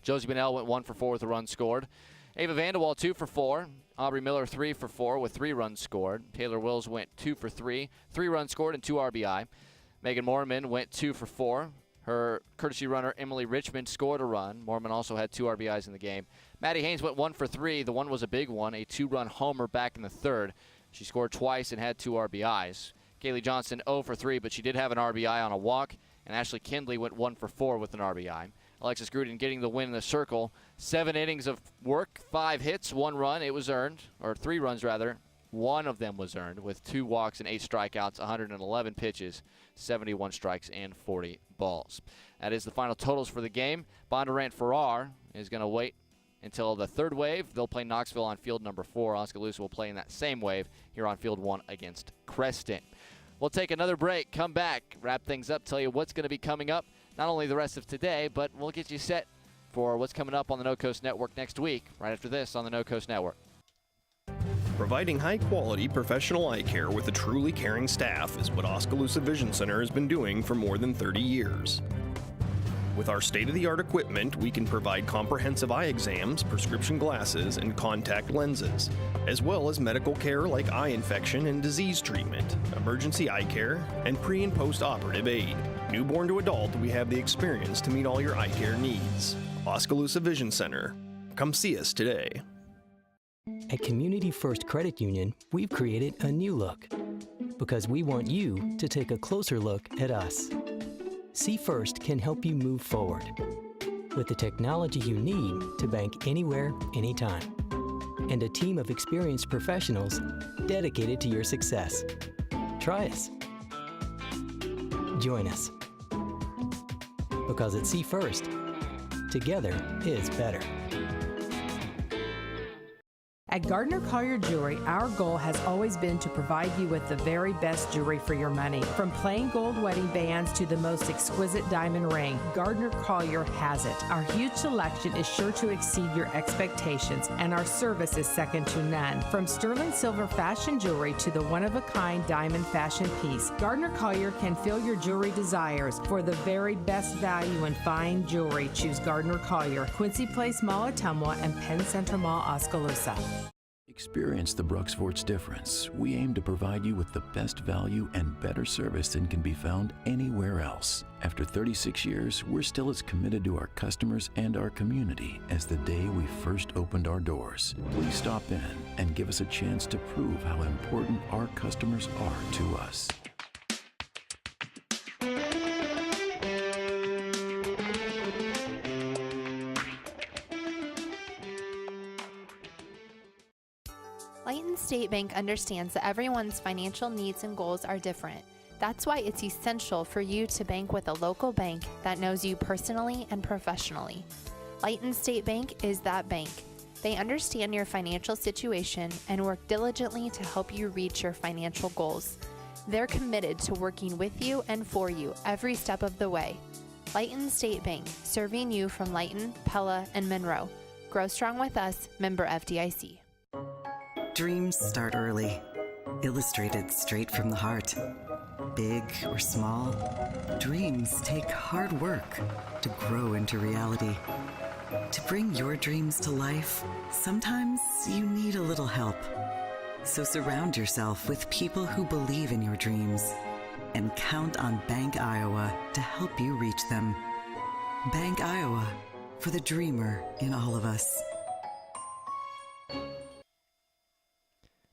Josie Bennell went 1 for 4 with a run scored. Ava Vanderwall 2 for 4. Aubrey Miller 3 for 4 with 3 runs scored. Taylor Wills went 2 for 3, 3 runs scored and 2 RBI. Megan Moorman went 2 for 4. Her courtesy runner Emily Richmond scored a run. Moorman also had 2 RBIs in the game. Maddie Haines went 1 for 3. The one was a big one, a 2-run homer back in the third. She scored twice and had 2 RBIs. Kaylee Johnson 0 for 3, but she did have an RBI on a walk. And Ashley Kinley went 1 for 4 with an RBI. Alexis Gruden getting the win in the circle. 7 innings of work, 5 hits, 1 run. It was earned, or 3 runs rather. 1 of them was earned with 2 walks and 8 strikeouts, 111 pitches, 71 strikes, and 40 balls. That is the final totals for the game. Bondurant-Farrar is going to wait until the third wave. They'll play Knoxville on field number 4. Oskaloosa will play in that same wave here on field 1 against Creston. We'll take another break, come back, wrap things up, tell you what's going to be coming up. Not only the rest of today, but we'll get you set for what's coming up on the No Coast Network next week, right after this on the No Coast Network. Providing high-quality professional eye care with a truly caring staff is what Oskaloosa Vision Center has been doing for more than 30 years. With our state-of-the-art equipment, we can provide comprehensive eye exams, prescription glasses, and contact lenses, as well as medical care like eye infection and disease treatment, emergency eye care, and pre- and post-operative aid. Newborn to adult, we have the experience to meet all your eye care needs. Oskaloosa Vision Center. Come see us today. At Community First Credit Union, we've created a new look because we want you to take a closer look at us. See First can help you move forward with the technology you need to bank anywhere, anytime, and a team of experienced professionals dedicated to your success. Try us. Join us. Because at See First, together is better. At Gardner Collier Jewelry, our goal has always been to provide you with the very best jewelry for your money. From plain gold wedding bands to the most exquisite diamond ring, Gardner Collier has it. Our huge selection is sure to exceed your expectations, and our service is second to none. From sterling silver fashion jewelry to the one-of-a-kind diamond fashion piece, Gardner Collier can fill your jewelry desires. For the very best value in fine jewelry, choose Gardner Collier, Quincy Place Mall, Ottumwa, and Penn Central Mall, Oskaloosa. Experience the Bruxfort's difference. We aim to provide you with the best value and better service than can be found anywhere else. After 36 years, we're still as committed to our customers and our community as the day we first opened our doors. Please stop in and give us a chance to prove how important our customers are to us. State Bank understands that everyone's financial needs and goals are different. That's why it's essential for you to bank with a local bank that knows you personally and professionally. Layton State Bank is that bank. They understand your financial situation and work diligently to help you reach your financial goals. They're committed to working with you and for you every step of the way. Layton State Bank, serving you from Layton, Pella, and Monroe. Grow strong with us, member FDIC. Dreams start early, illustrated straight from the heart. Big or small, dreams take hard work to grow into reality. To bring your dreams to life, sometimes you need a little help. So surround yourself with people who believe in your dreams and count on Bank Iowa to help you reach them. Bank Iowa, for the dreamer in all of us.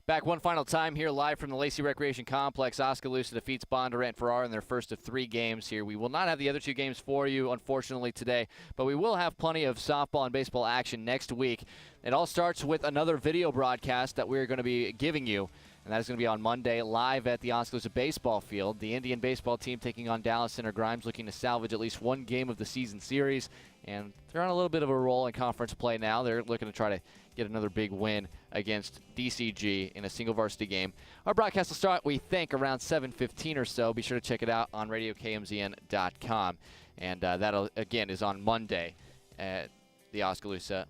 Back one final time here live from the Lacey Recreation Complex. Oskaloosa defeats Bondurant-Farrar in their first of 3 games here. We will not have the other 2 games for you, unfortunately, today, but we will have plenty of softball and baseball action next week. It all starts with another video broadcast that we're going to be giving you, and that is going to be on Monday live at the Oskaloosa baseball field. The Indian baseball team taking on Dallas Center Grimes, looking to salvage at least 1 game of the season series, and they're on a little bit of a roll in conference play now. They're looking to try to get another big win against DCG in a single varsity game. Our broadcast will start, we think, around 7:15 or so. Be sure to check it out on radiokmzn.com. And that, again, is on Monday at the Oskaloosa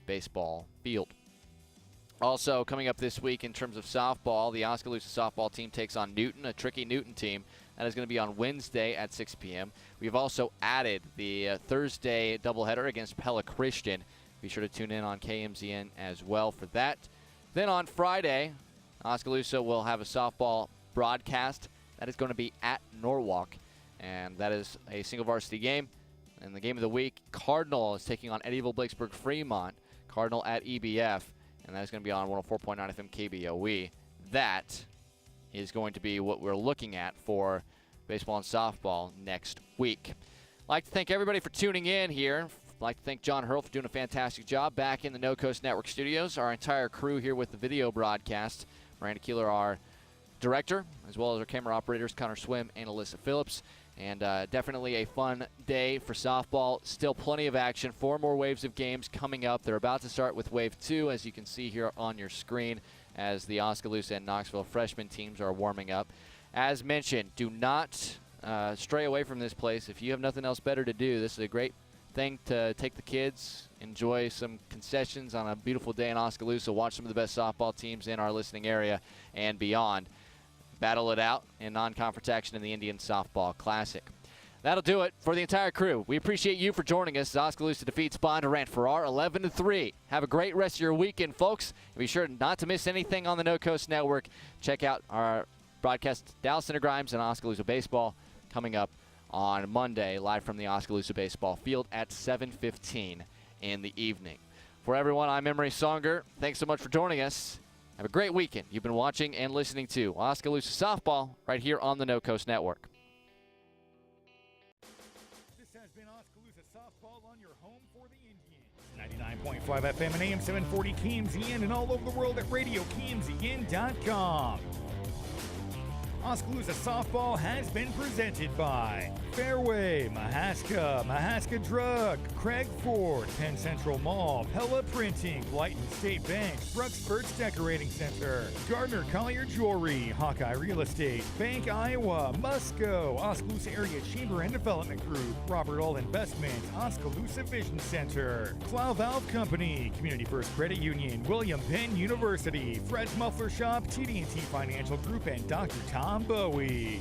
baseball field. Also, coming up this week in terms of softball, the Oskaloosa softball team takes on Newton, a tricky Newton team. That is going to be on Wednesday at 6 p.m. We've also added the Thursday doubleheader against Pella Christian Be sure to tune in on KMZN as well for that. Then on Friday, Oskaloosa will have a softball broadcast. That is going to be at Norwalk, and that is a single varsity game. And the game of the week, Cardinal is taking on Eddyville-Blakesburg Fremont. Cardinal at EBF, and that is going to be on 104.9 FM KBOE. That is going to be what we're looking at for baseball and softball next week. I'd like to thank everybody for tuning in here. I'd like to thank John Hurl for doing a fantastic job back in the No Coast Network studios. Our entire crew here with the video broadcast. Miranda Keeler, our director, as well as our camera operators, Connor Swim and Alyssa Phillips. And definitely a fun day for softball. Still plenty of action. 4 more waves of games coming up. They're about to start with Wave 2, as you can see here on your screen, as the Oskaloosa and Knoxville freshman teams are warming up. As mentioned, do not stray away from this place. If you have nothing else better to do, this is a great thing to take the kids, enjoy some concessions on a beautiful day in Oskaloosa, watch some of the best softball teams in our listening area and beyond. Battle it out in non-conference action in the Indian Softball Classic. That'll do it for the entire crew. We appreciate you for joining us as Oskaloosa defeats Bondurant-Farrar 11-3. Have a great rest of your weekend, folks. And be sure not to miss anything on the No Coast Network. Check out our broadcast, Dallas Center Grimes and Oskaloosa Baseball, coming up on Monday, live from the Oskaloosa Baseball Field at 7:15 in the evening. For everyone, I'm Emery Songer. Thanks so much for joining us. Have a great weekend. You've been watching and listening to Oskaloosa Softball right here on the No Coast Network. This has been Oskaloosa Softball on your home for the Indians. 99.5 FM and AM 740 KMZN and all over the world at RadioKMZN.com. Oskaloosa Softball has been presented by Fairway, Mahaska Drug, Craig Ford, Penn Central Mall, Pella Printing, Lighton State Bank, Brooks Birch Decorating Center, Gardner Collier Jewelry, Hawkeye Real Estate, Bank Iowa, Musco, Oskaloosa Area Chamber and Development Group, Robert All Investments, Oskaloosa Vision Center, Plow Valve Company, Community First Credit Union, William Penn University, Fred's Muffler Shop, TD&T Financial Group, and Dr. Tom Bowie.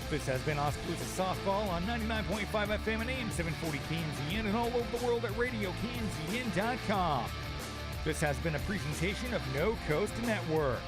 This has been Oskaloosa Softball on 99.5 FM and AM 740 KMZN and all over the world at RadioKMZN.com. This has been a presentation of No Coast Network.